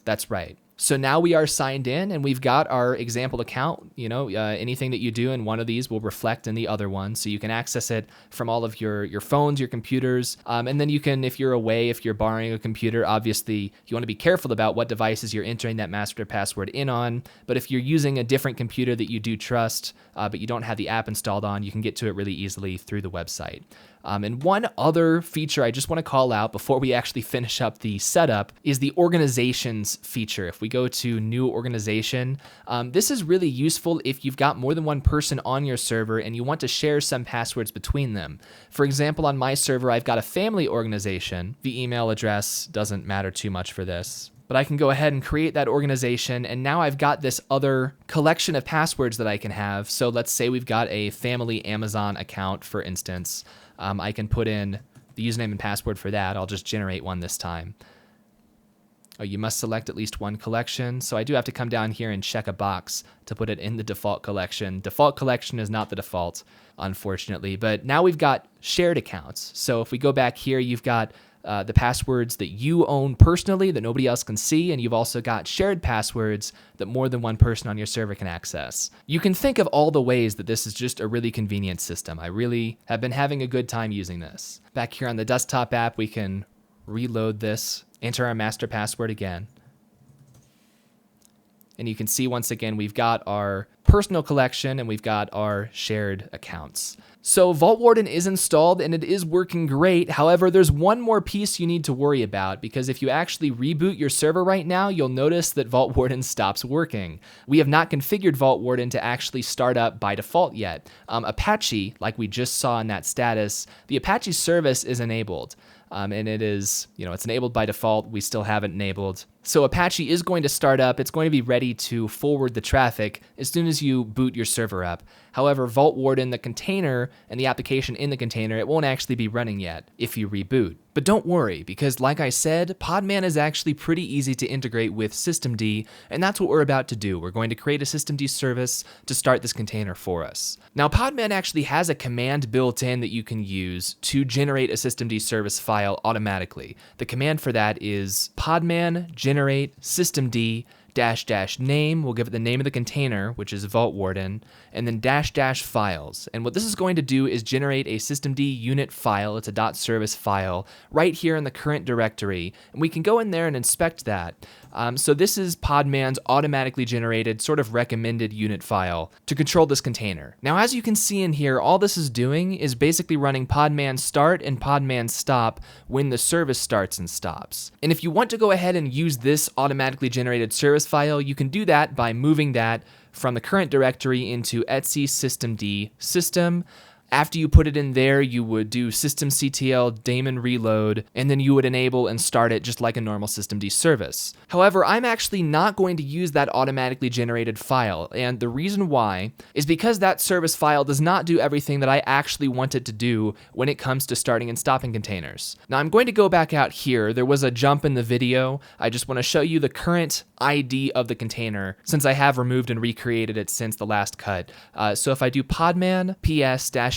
That's right. So now we are signed in and we've got our example account. Anything that you do in one of these will reflect in the other one. So you can access it from all of your phones, your computers. And then you can, if you're away, if you're borrowing a computer, obviously you want to be careful about what devices you're entering that master password in on. But if you're using a different computer that you do trust, but you don't have the app installed on, you can get to it really easily through the website. And one other feature I just want to call out before we actually finish up the setup is the organizations feature. If we go to new organization, this is really useful if you've got more than one person on your server and you want to share some passwords between them. For example, on my server, I've got a family organization. The email address doesn't matter too much for this. But I can go ahead and create that organization, and now I've got this other collection of passwords that I can have. So let's say we've got a family Amazon account, for instance. I can put in the username and password for that. I'll just generate one this time. Oh, you must select at least one collection. So I do have to come down here and check a box to put it in the default collection. Default collection is not the default, unfortunately. But now we've got shared accounts. So if we go back here, you've got the passwords that you own personally that nobody else can see, and you've also got shared passwords that more than one person on your server can access. You can think of all the ways that this is just a really convenient system. I really have been having a good time using this. Back here on the desktop app, we can reload this, enter our master password again. And you can see once again, we've got our personal collection and we've got our shared accounts. So Vaultwarden is installed and it is working great. However, there's one more piece you need to worry about, because if you actually reboot your server right now, you'll notice that Vaultwarden stops working. We have not configured Vaultwarden to actually start up by default yet. Apache, like we just saw in that status, the Apache service is enabled. And it is, it's enabled by default. We still have it enabled. So Apache is going to start up. It's going to be ready to forward the traffic as soon as you boot your server up. However, Vaultwarden, the container, and the application in the container, it won't actually be running yet if you reboot. But don't worry, because like I said, Podman is actually pretty easy to integrate with systemd, and that's what we're about to do. We're going to create a systemd service to start this container for us. Now, Podman actually has a command built in that you can use to generate a systemd service file automatically. The command for that is podman generate systemd --name, we'll give it the name of the container, which is Vaultwarden, and then -- files. And what this is going to do is generate a systemd unit file. It's a .service file right here in the current directory, and we can go in there and inspect that. So this is Podman's automatically generated sort of recommended unit file to control this container. Now, as you can see in here, all this is doing is basically running podman start and podman stop when the service starts and stops. And if you want to go ahead and use this automatically generated service file, you can do that by moving that from the current directory into etc systemd system. After you put it in there, you would do systemctl daemon reload, and then you would enable and start it just like a normal systemd service. However, I'm actually not going to use that automatically generated file, and the reason why is because that service file does not do everything that I actually want it to do when it comes to starting and stopping containers. Now, I'm going to go back out here. There was a jump in the video. I just want to show you the current ID of the container, since I have removed and recreated it since the last cut. So if I do podman ps-a,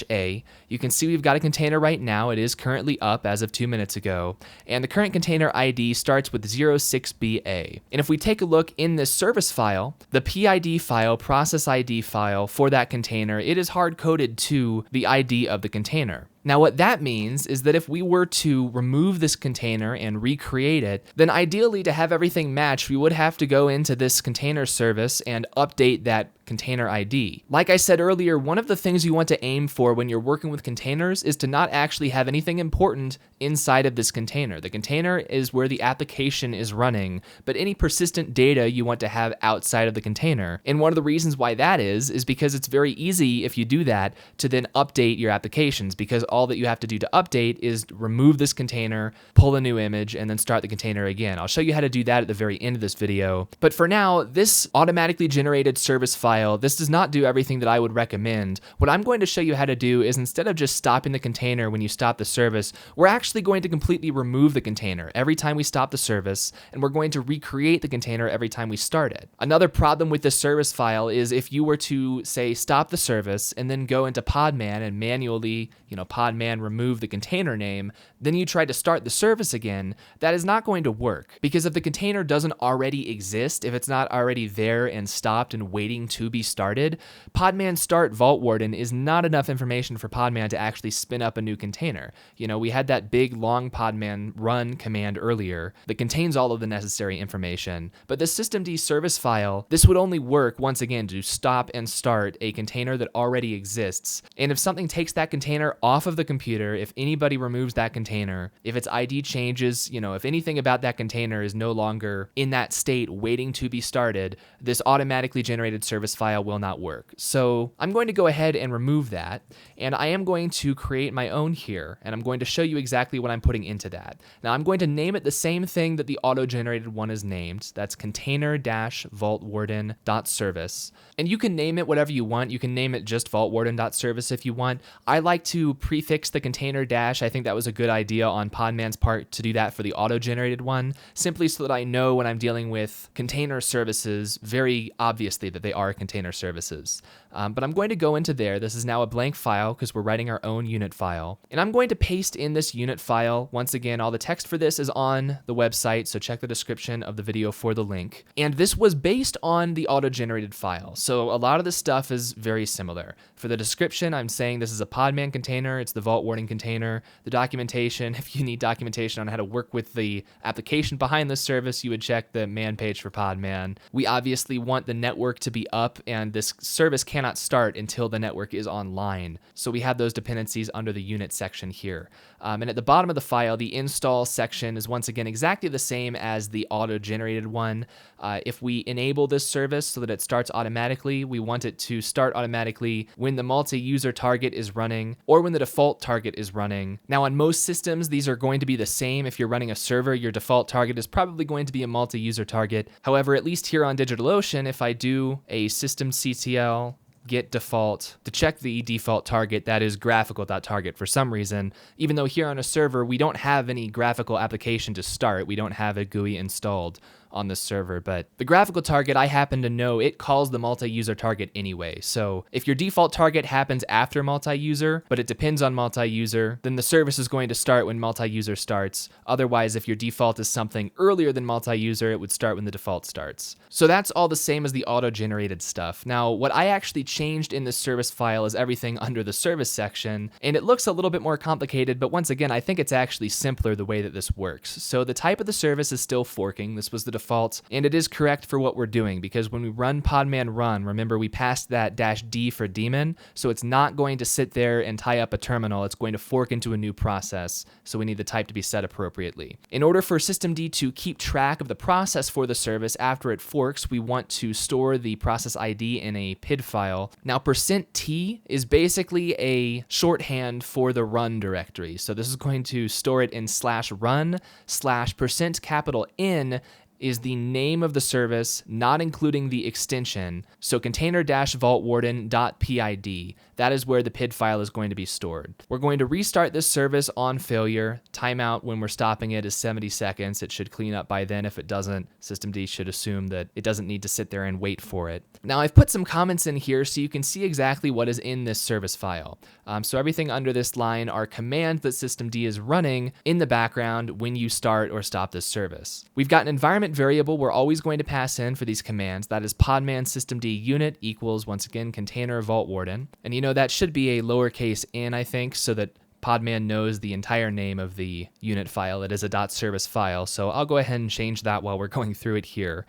you can see we've got a container right now. It is currently up as of 2 minutes ago, and the current container ID starts with 06BA. And if we take a look in this service file, the PID file, process ID file for that container, it is hard-coded to the ID of the container. Now, what that means is that if we were to remove this container and recreate it, then ideally to have everything match, we would have to go into this container service and update that container ID. Like I said earlier, one of the things you want to aim for when you're working with containers is to not actually have anything important inside of this container. The container is where the application is running, but any persistent data you want to have outside of the container. And one of the reasons why that is because it's very easy if you do that to then update your applications, because all that you have to do to update is remove this container, pull a new image, and then start the container again. I'll show you how to do that at the very end of this video. But for now, this automatically generated service file, this does not do everything that I would recommend. What I'm going to show you how to do is, instead of just stopping the container when you stop the service, we're actually going to completely remove the container every time we stop the service, and we're going to recreate the container every time we start it. Another problem with this service file is if you were to, say, stop the service and then go into Podman and manually, podman remove the container name, then you try to start the service again, that is not going to work. Because if the container doesn't already exist, if it's not already there and stopped and waiting to be started, podman start Vaultwarden is not enough information for podman to actually spin up a new container. You know, we had that big long podman run command earlier that contains all of the necessary information, but the systemd service file, this would only work once again to stop and start a container that already exists. And if something takes that container off of the computer, if anybody removes that container, if its ID changes, you know, if anything about that container is no longer in that state waiting to be started, this automatically generated service file will not work. So I'm going to go ahead and remove that, and I am going to create my own here, and I'm going to show you exactly what I'm putting into that. Now I'm going to name it the same thing that the auto-generated one is named. That's container-vaultwarden.service. And you can name it whatever you want. You can name it just vaultwarden.service if you want. I like to prefix the container dash. I think that was a good idea on Podman's part to do that for the auto-generated one, simply so that I know when I'm dealing with container services very obviously that they are container services. But I'm going to go into there. This is now a blank file because we're writing our own unit file. And I'm going to paste in this unit file. Once again, all the text for this is on the website, so check the description of the video for the link. And this was based on the auto-generated file. So a lot of the stuff is very similar. For the description, I'm saying this is a Podman container. It's the Vaultwarden container. The documentation, if you need documentation on how to work with the application behind this service, you would check the man page for Podman. We obviously want the network to be up, and this service cannot start until the network is online. So we have those dependencies under the unit section here. And at the bottom of the file, the install section is once again exactly the same as the auto-generated one. If we enable this service so that it starts automatically, we want it to start automatically when the multi-user target is running or when the default target is running. Now on most systems, these are going to be the same. If you're running a server, your default target is probably going to be a multi-user target. However, at least here on DigitalOcean, if I do a systemctl get default to check the default target, that is graphical.target for some reason, even though here on a server we don't have any graphical application to start, we don't have a GUI installed on the server, but the graphical target, I happen to know it calls the multi-user target anyway. So if your default target happens after multi-user, but it depends on multi-user, then the service is going to start when multi-user starts. Otherwise, if your default is something earlier than multi-user, it would start when the default starts. So that's all the same as the auto-generated stuff. Now, what I actually changed in this service file is everything under the service section, and it looks a little bit more complicated, but once again, I think it's actually simpler the way that this works. So the type of the service is still forking. This was the default, and it is correct for what we're doing because when we run podman run, remember we passed that -d for daemon, so it's not going to sit there and tie up a terminal, it's going to fork into a new process, so we need the type to be set appropriately. In order for systemd to keep track of the process for the service after it forks, we want to store the process ID in a PID file. Now %t is basically a shorthand for the run directory, so this is going to store it in /run/%N is the name of the service, not including the extension. So container-vaultwarden.pid, that is where the PID file is going to be stored. We're going to restart this service on failure. Timeout when we're stopping it is 70 seconds. It should clean up by then. If it doesn't, systemd should assume that it doesn't need to sit there and wait for it. Now I've put some comments in here so you can see exactly what is in this service file. So everything under this line are commands that systemd is running in the background when you start or stop this service. We've got an environment variable we're always going to pass in for these commands. That is podman systemd unit equals, once again, container vaultwarden. And you know, that should be a lowercase n, I think, so that Podman knows the entire name of the unit file. It is a .service file, so I'll go ahead and change that while we're going through it here.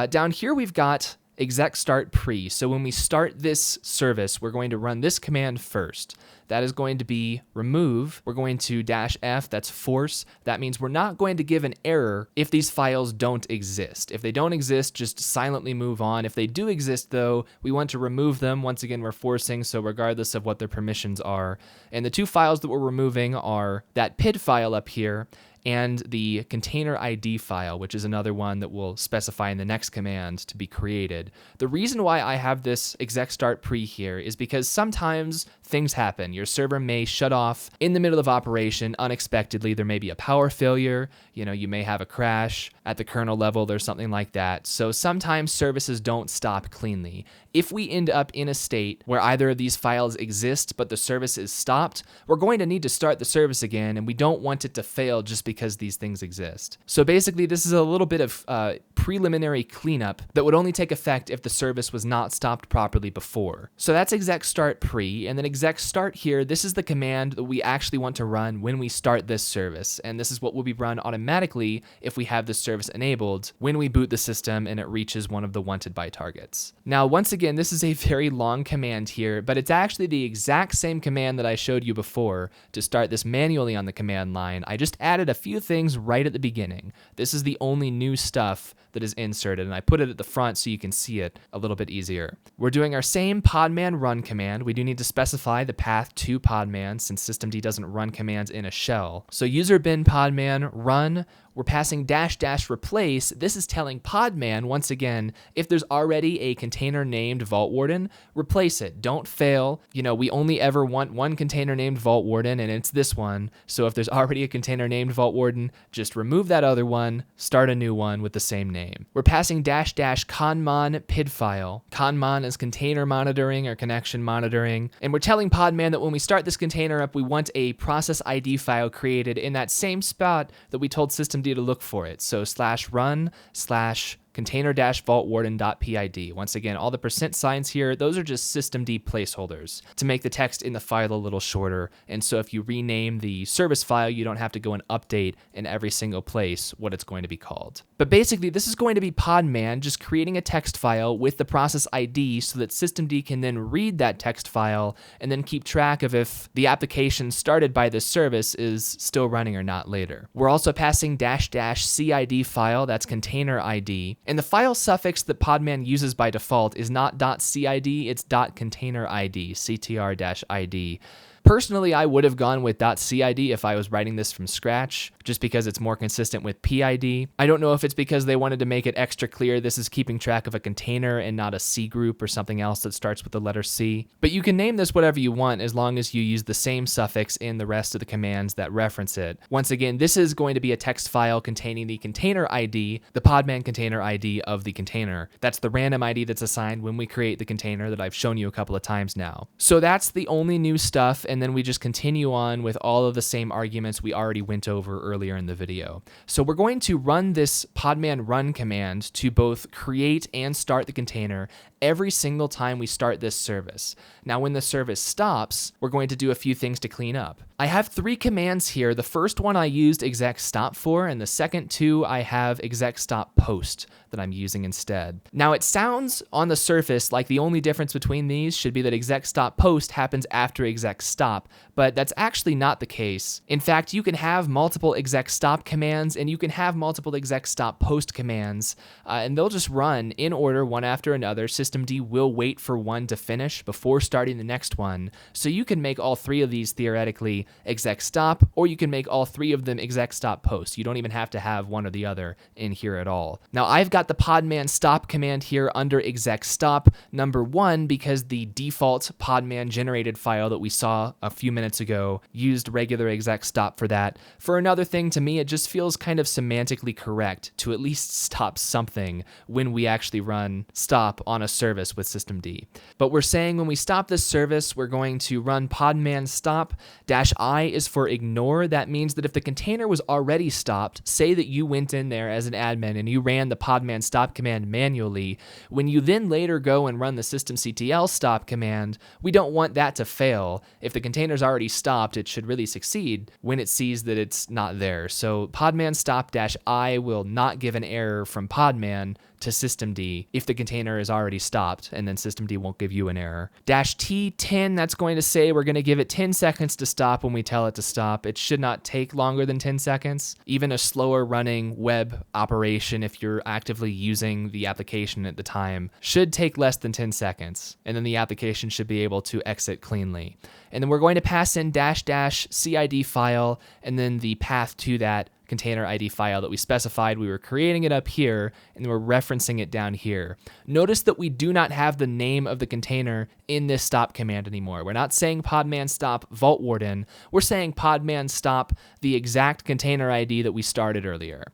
Down here we've got exec start pre. So when we start this service, we're going to run this command first. That is going to be remove. We're going to -f, that's force. That means we're not going to give an error if these files don't exist. If they don't exist, just silently move on. If they do exist though, we want to remove them. Once again, we're forcing, so regardless of what their permissions are. And the two files that we're removing are that PID file up here and the container ID file, which is another one that we'll specify in the next command to be created. The reason why I have this exec start pre here is because sometimes things happen. Your server may shut off in the middle of operation unexpectedly. There may be a power failure. You may have a crash at the kernel level or something like that. So sometimes services don't stop cleanly. If we end up in a state where either of these files exist but the service is stopped, we're going to need to start the service again, and we don't want it to fail just because these things exist. So basically, this is a little bit of preliminary cleanup that would only take effect if the service was not stopped properly before. So that's exec start pre, and then exec start here, this is the command that we actually want to run when we start this service, and this is what will be run automatically if we have this service enabled when we boot the system and it reaches one of the wanted by targets. Now, once again, this is a very long command here, but it's actually the exact same command that I showed you before to start this manually on the command line. I just added a few things right at the beginning. This is the only new stuff that is inserted, and I put it at the front so you can see it a little bit easier. We're doing our same podman run command. We do need to specify the path to podman since systemd doesn't run commands in a shell. So user bin podman run, we're passing -- replace. This is telling Podman, once again, if there's already a container named Vaultwarden, replace it. Don't fail. We only ever want one container named Vaultwarden, and it's this one. So if there's already a container named Vaultwarden, just remove that other one, start a new one with the same name. We're passing -- conmon PID file. Conmon is container monitoring or connection monitoring. And we're telling Podman that when we start this container up, we want a process ID file created in that same spot that we told systemd to look for it. So /run/ container-vaultwarden.pid. Once again, all the % here, those are just systemd placeholders to make the text in the file a little shorter. And so if you rename the service file, you don't have to go and update in every single place what it's going to be called. But basically, this is going to be Podman just creating a text file with the process ID so that systemd can then read that text file and then keep track of if the application started by this service is still running or not later. We're also passing --cid file, that's container ID. And the file suffix that Podman uses by default is not .cid, it's .containerid, ctr-id. Personally, I would have gone with .cid if I was writing this from scratch, just because it's more consistent with PID. I don't know if it's because they wanted to make it extra clear this is keeping track of a container and not a C group or something else that starts with the letter C. But you can name this whatever you want as long as you use the same suffix in the rest of the commands that reference it. Once again, this is going to be a text file containing the container ID, the Podman container ID of the container. That's the random ID that's assigned when we create the container that I've shown you a couple of times now. So that's the only new stuff, and then we just continue on with all of the same arguments we already went over earlier in the video. So we're going to run this podman run command to both create and start the container every single time we start this service. Now, when the service stops, we're going to do a few things to clean up. I have 3 commands here. The first one I used exec stop for, and the second 2 I have exec stop post that I'm using instead. Now, it sounds on the surface like the only difference between these should be that exec stop post happens after exec stop, but that's actually not the case. In fact, you can have multiple exec stop commands and you can have multiple exec stop post commands, and they'll just run in order one after another. Systemd will wait for one to finish before starting the next one. So you can make all 3 of these theoretically exec stop, or you can make all 3 of them exec stop post. You don't even have to have one or the other in here at all. Now, I've got the podman stop command here under exec stop number 1 because the default podman generated file that we saw a few minutes ago used regular exec stop for that. For another thing, to me, it just feels kind of semantically correct to at least stop something when we actually run stop on a service with systemd. But we're saying when we stop this service, we're going to run podman stop. -I is for ignore. That means that if the container was already stopped, say that you went in there as an admin and you ran the podman stop command manually, when you then later go and run the systemctl stop command, we don't want that to fail. If the container's already stopped, it should really succeed when it sees that it's not there. So podman stop -I will not give an error from podman to systemd if the container is already stopped, and then systemd won't give you an error. -T10, that's going to say we're going to give it 10 seconds to stop when we tell it to stop. It should not take longer than 10 seconds. Even a slower running web operation, if you're actively using the application at the time, should take less than 10 seconds, and then the application should be able to exit cleanly. and then we're going to pass in -- CID file, and then the path to that container ID file that we specified. We were creating it up here, and we're referencing it down here. Notice that we do not have the name of the container in this stop command anymore. We're not saying podman stop Vaultwarden. We're saying podman stop the exact container ID that we started earlier.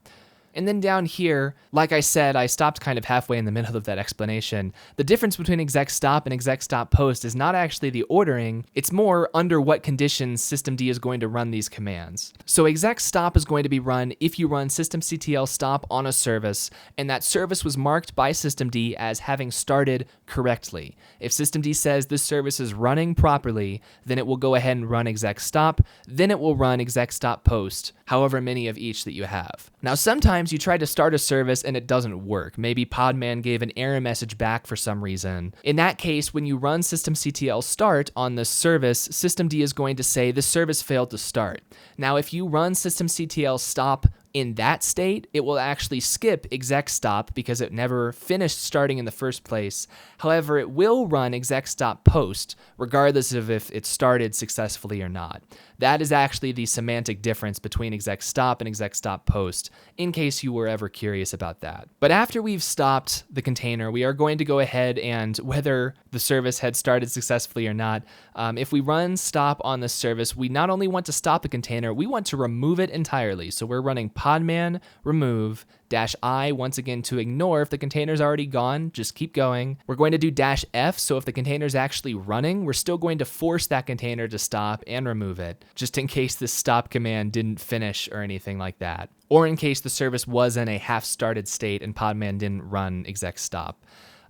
And then down here, like I said, I stopped kind of halfway in the middle of that explanation. The difference between exec stop and exec stop post is not actually the ordering, it's more under what conditions systemd is going to run these commands. So exec stop is going to be run if you run systemctl stop on a service, and that service was marked by systemd as having started correctly. If systemd says this service is running properly, then it will go ahead and run exec stop, then it will run exec stop post, however many of each that you have. Now sometimes you try to start a service and it doesn't work. Maybe Podman gave an error message back for some reason. In that case, when you run systemctl start on the service, systemd is going to say this service failed to start. Now if you run systemctl stop in that state, it will actually skip exec stop because it never finished starting in the first place. However, it will run exec stop post, regardless of if it started successfully or not. That is actually the semantic difference between exec stop and exec stop post, in case you were ever curious about that. But after we've stopped the container, we are going to go ahead and, whether the service had started successfully or not, if we run stop on this service, we not only want to stop the container, we want to remove it entirely. So we're running podman remove -I once again to ignore if the container's already gone, just keep going. We're going to do -F, so if the container's actually running, we're still going to force that container to stop and remove it, just in case this stop command didn't finish or anything like that. Or in case the service was in a half-started state and Podman didn't run exec stop.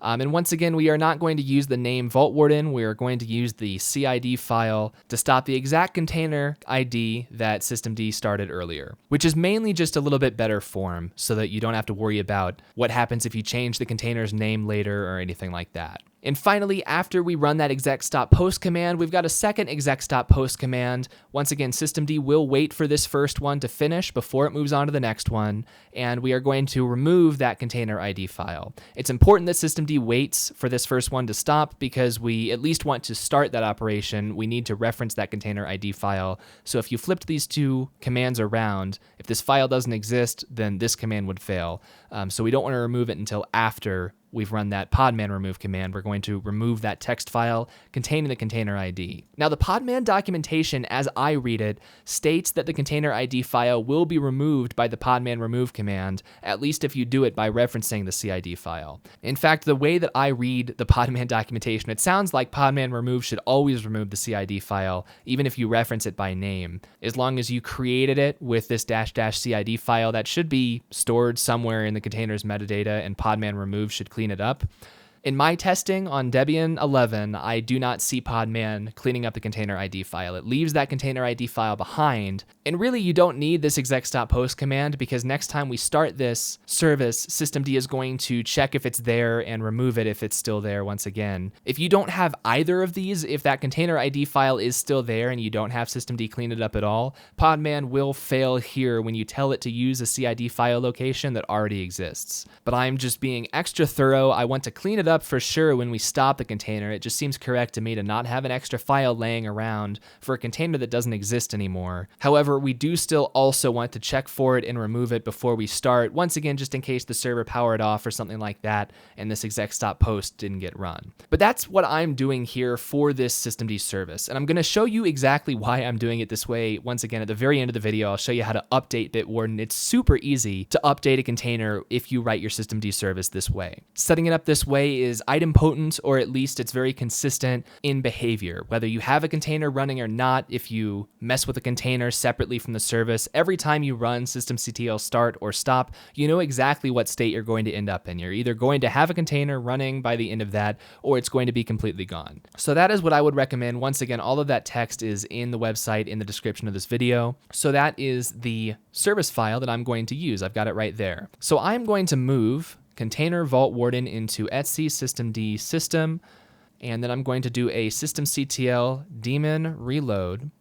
And once again, we are not going to use the name Vaultwarden. We are going to use the CID file to stop the exact container ID that systemd started earlier, which is mainly just a little bit better form so that you don't have to worry about what happens if you change the container's name later or anything like that. And finally, after we run that exec stop post command, we've got a second exec stop post command. Once again, systemd will wait for this first one to finish before it moves on to the next one, and we are going to remove that container ID file. It's important that systemd waits for this first one to stop because we at least want to start that operation. We need to reference that container ID file. So if you flipped these two commands around, if this file doesn't exist, then this command would fail. So we don't want to remove it until after we've run that podman remove command. We're going to remove that text file containing the container ID. Now the podman documentation, as I read it, states that the container ID file will be removed by the podman remove command, at least if you do it by referencing the CID file. In fact, the way that I read the podman documentation, it sounds like podman remove should always remove the CID file, even if you reference it by name. As long as you created it with this -- CID file, that should be stored somewhere in the container's metadata, and podman remove should clean it up. In my testing on Debian 11, I do not see Podman cleaning up the container ID file. It leaves that container ID file behind. And really, you don't need this exec stop post command because next time we start this service, systemd is going to check if it's there and remove it if it's still there once again. If you don't have either of these, if that container ID file is still there and you don't have systemd clean it up at all, Podman will fail here when you tell it to use a CID file location that already exists. But I'm just being extra thorough. I want to clean it up for sure when we stop the container. It just seems correct to me to not have an extra file laying around for a container that doesn't exist anymore. However, we do still also want to check for it and remove it before we start, once again, just in case the server powered off or something like that and this exec stop post didn't get run. But that's what I'm doing here for this systemd service, and I'm going to show you exactly why I'm doing it this way. Once again, at the very end of the video, I'll show you how to update Bitwarden. It's super easy to update a container if you write your systemd service this way. Setting it up this way is idempotent, or at least it's very consistent in behavior. Whether you have a container running or not, if you mess with a container separately from the service, every time you run systemctl start or stop, you know exactly what state you're going to end up in. You're either going to have a container running by the end of that, or it's going to be completely gone. So that is what I would recommend. Once again, all of that text is in the website in the description of this video. So that is the service file that I'm going to use. I've got it right there. So I'm going to move container Vaultwarden into etc systemd system, and then I'm going to do a systemctl daemon reload.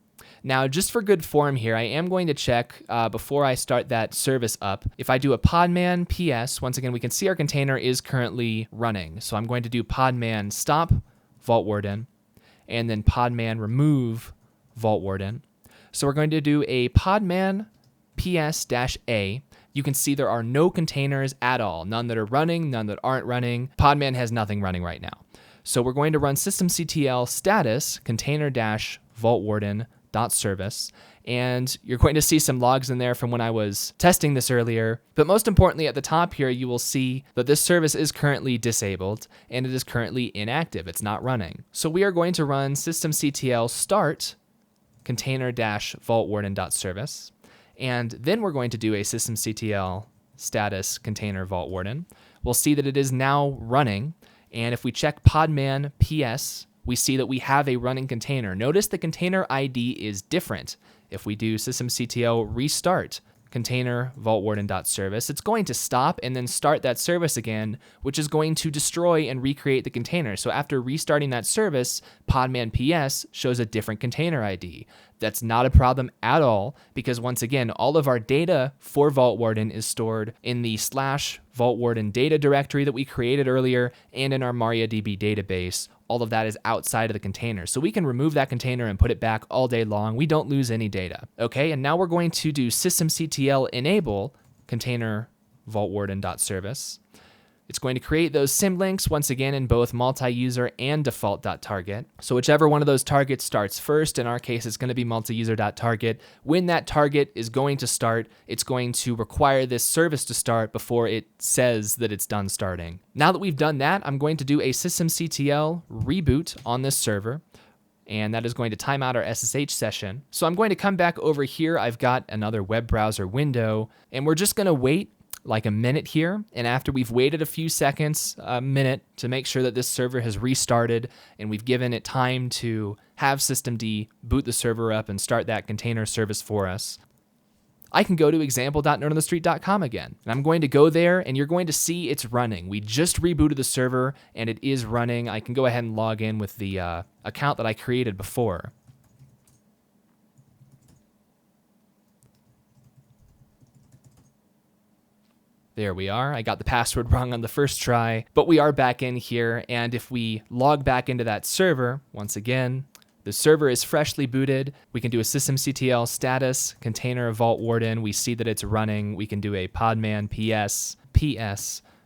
Now, just for good form here, I am going to check before I start that service up. If I do a podman ps, once again, we can see our container is currently running. So I'm going to do podman stop Vaultwarden, and then podman remove Vaultwarden. So we're going to do a podman ps-a. You can see there are no containers at all, none that are running, none that aren't running. Podman has nothing running right now. So we're going to run systemctl status container-vaultwarden.service, and you're going to see some logs in there from when I was testing this earlier. But most importantly, at the top here, you will see that this service is currently disabled and it is currently inactive. It's not running. So we are going to run systemctl start container-vaultwarden.service. And then we're going to do a systemctl status container vaultwarden. We'll see that it is now running. And if we check podman ps, we see that we have a running container. Notice the container ID is different. If we do systemctl restart container vaultwarden.service, it's going to stop and then start that service again, which is going to destroy and recreate the container. So after restarting that service, podman ps shows a different container ID. That's not a problem at all, because once again, all of our data for Vaultwarden is stored in the /Vaultwarden data directory that we created earlier and in our MariaDB database. All of that is outside of the container. So we can remove that container and put it back all day long. We don't lose any data. Okay, and now we're going to do systemctl enable container vaultwarden.service. It's going to create those symlinks once again in both multi-user and default.target. So whichever one of those targets starts first, in our case, it's going to be multi-user.target. When that target is going to start, it's going to require this service to start before it says that it's done starting. Now that we've done that, I'm going to do a systemctl reboot on this server, and that is going to time out our SSH session. So I'm going to come back over here. I've got another web browser window, and we're just going to wait like a minute here, and after we've waited a few seconds, a minute, to make sure that this server has restarted and we've given it time to have systemd boot the server up and start that container service for us, I can go to example.nerdonthestreet.com again. And I'm going to go there and you're going to see it's running. We just rebooted the server and it is running. I can go ahead and log in with the account that I created before. There we are. I got the password wrong on the first try, but we are back in here. And if we log back into that server, once again, the server is freshly booted. We can do a systemctl status container vaultwarden. We see that it's running. We can do a podman ps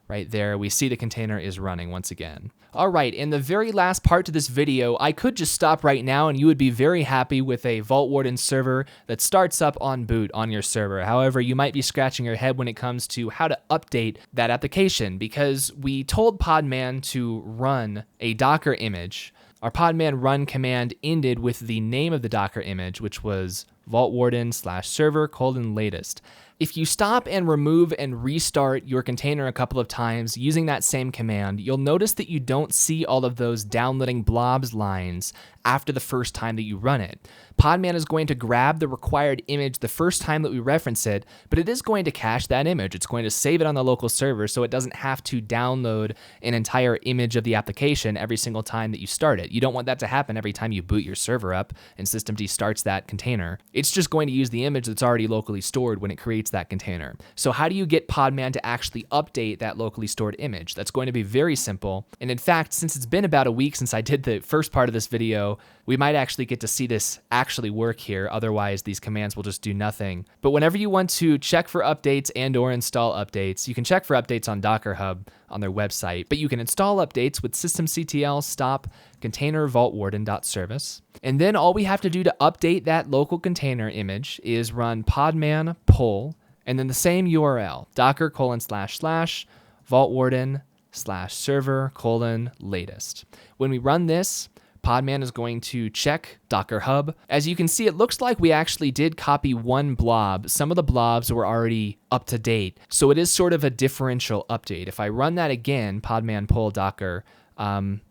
right there. We see the container is running once again. All right, in the very last part to this video, I could just stop right now and you would be very happy with a Vaultwarden server that starts up on boot on your server. However, you might be scratching your head when it comes to how to update that application, because we told Podman to run a Docker image. Our podman run command ended with the name of the Docker image, which was vaultwarden/server:/latest. If you stop and remove and restart your container a couple of times using that same command, you'll notice that you don't see all of those downloading blobs lines after the first time that you run it. Podman is going to grab the required image the first time that we reference it, but it is going to cache that image. It's going to save it on the local server so it doesn't have to download an entire image of the application every single time that you start it. You don't want that to happen every time you boot your server up and systemd starts that container. It's just going to use the image that's already locally stored when it creates that container. So how do you get Podman to actually update that locally stored image? That's going to be very simple. And in fact, since it's been about a week since I did the first part of this video, we might actually get to see this actually work here. Otherwise, these commands will just do nothing. But whenever you want to check for updates and or install updates, you can check for updates on Docker Hub on their website, but you can install updates with systemctl stop container vaultwarden.service. And then all we have to do to update that local container image is run podman pull, and then the same URL, docker://vaultwarden/server:/latest. When we run this, Podman is going to check Docker Hub. As you can see, it looks like we actually did copy one blob. Some of the blobs were already up to date, so it is sort of a differential update. If I run that again, podman pull docker,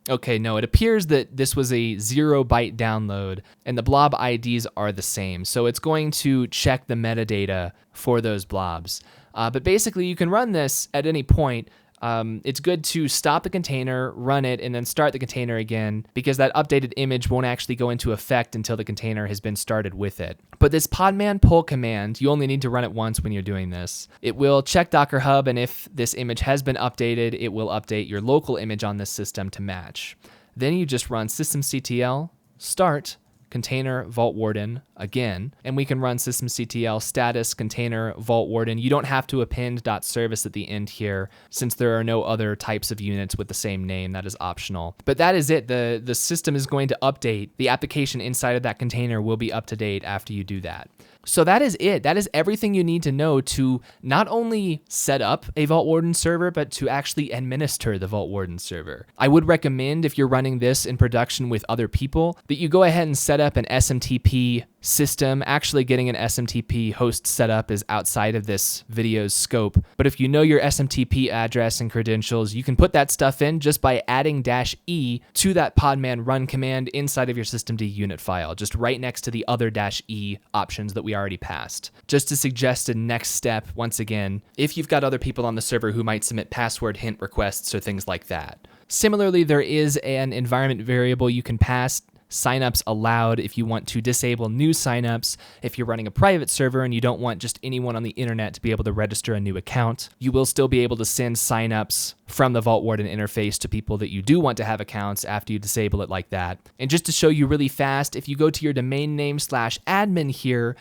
okay, no, it appears that this was a 0-byte download and the blob IDs are the same. So it's going to check the metadata for those blobs. But basically you can run this at any point. It's good to stop the container, run it, and then start the container again, because that updated image won't actually go into effect until the container has been started with it. But this podman pull command, you only need to run it once when you're doing this. It will check Docker Hub, and if this image has been updated, it will update your local image on this system to match. Then you just run systemctl start container Vaultwarden again, and we can run systemctl status container Vaultwarden. You don't have to append .service at the end here, since there are no other types of units with the same name. That is optional. But that is it. The system is going to update. The application inside of that container will be up to date after you do that. So that is it. That is everything you need to know to not only set up a Vaultwarden server, but to actually administer the Vaultwarden server. I would recommend, if you're running this in production with other people, that you go ahead and set up an SMTP system. Actually, getting an SMTP host set up is outside of this video's scope. But if you know your SMTP address and credentials, you can put that stuff in just by adding -e to that Podman run command inside of your systemd unit file, just right next to the other -e options that we already passed. Just to suggest a next step, once again, if you've got other people on the server who might submit password hint requests or things like that. Similarly, there is an environment variable you can pass, signups allowed, if you want to disable new signups. If you're running a private server and you don't want just anyone on the internet to be able to register a new account, you will still be able to send signups from the Vaultwarden interface to people that you do want to have accounts after you disable it like that. And just to show you really fast, if you go to your domain name /admin here,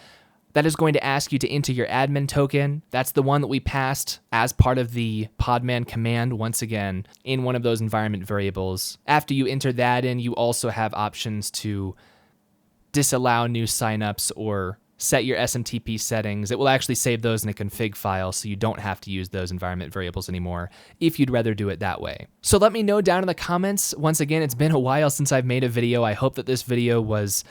that is going to ask you to enter your admin token. That's the one that we passed as part of the Podman command, once again, in one of those environment variables. After you enter that in, you also have options to disallow new signups or set your SMTP settings. It will actually save those in a config file, so you don't have to use those environment variables anymore if you'd rather do it that way. So let me know down in the comments. Once again, it's been a while since I've made a video. I hope that this video was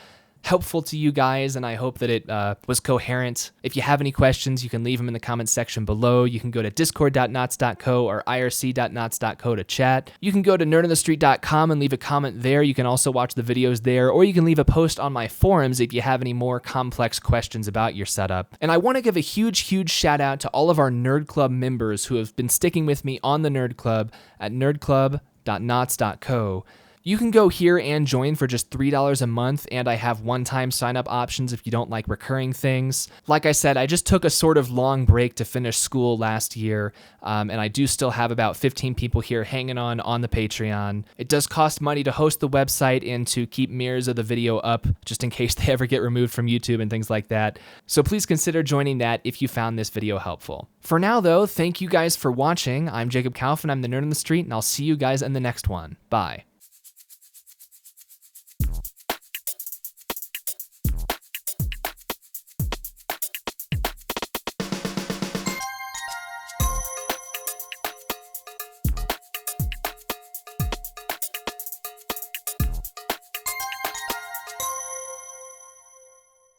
helpful to you guys, and I hope that it was coherent. If you have any questions, you can leave them in the comments section below. You can go to discord.knots.co or irc.knots.co to chat. You can go to nerdonthestreet.com and leave a comment there. You can also watch the videos there, or you can leave a post on my forums if you have any more complex questions about your setup. And I want to give a huge shout out to all of our Nerd Club members who have been sticking with me on the Nerd Club at nerdclub.knots.co. You can go here and join for just $3 a month, and I have one-time sign-up options if you don't like recurring things. Like I said, I just took a sort of long break to finish school last year, and I do still have about 15 people here hanging on the Patreon. It does cost money to host the website and to keep mirrors of the video up, just in case they ever get removed from YouTube and things like that. So please consider joining that if you found this video helpful. For now, though, thank you guys for watching. I'm Jacob Kaufman, I'm the Nerd on the Street, and I'll see you guys in the next one. Bye.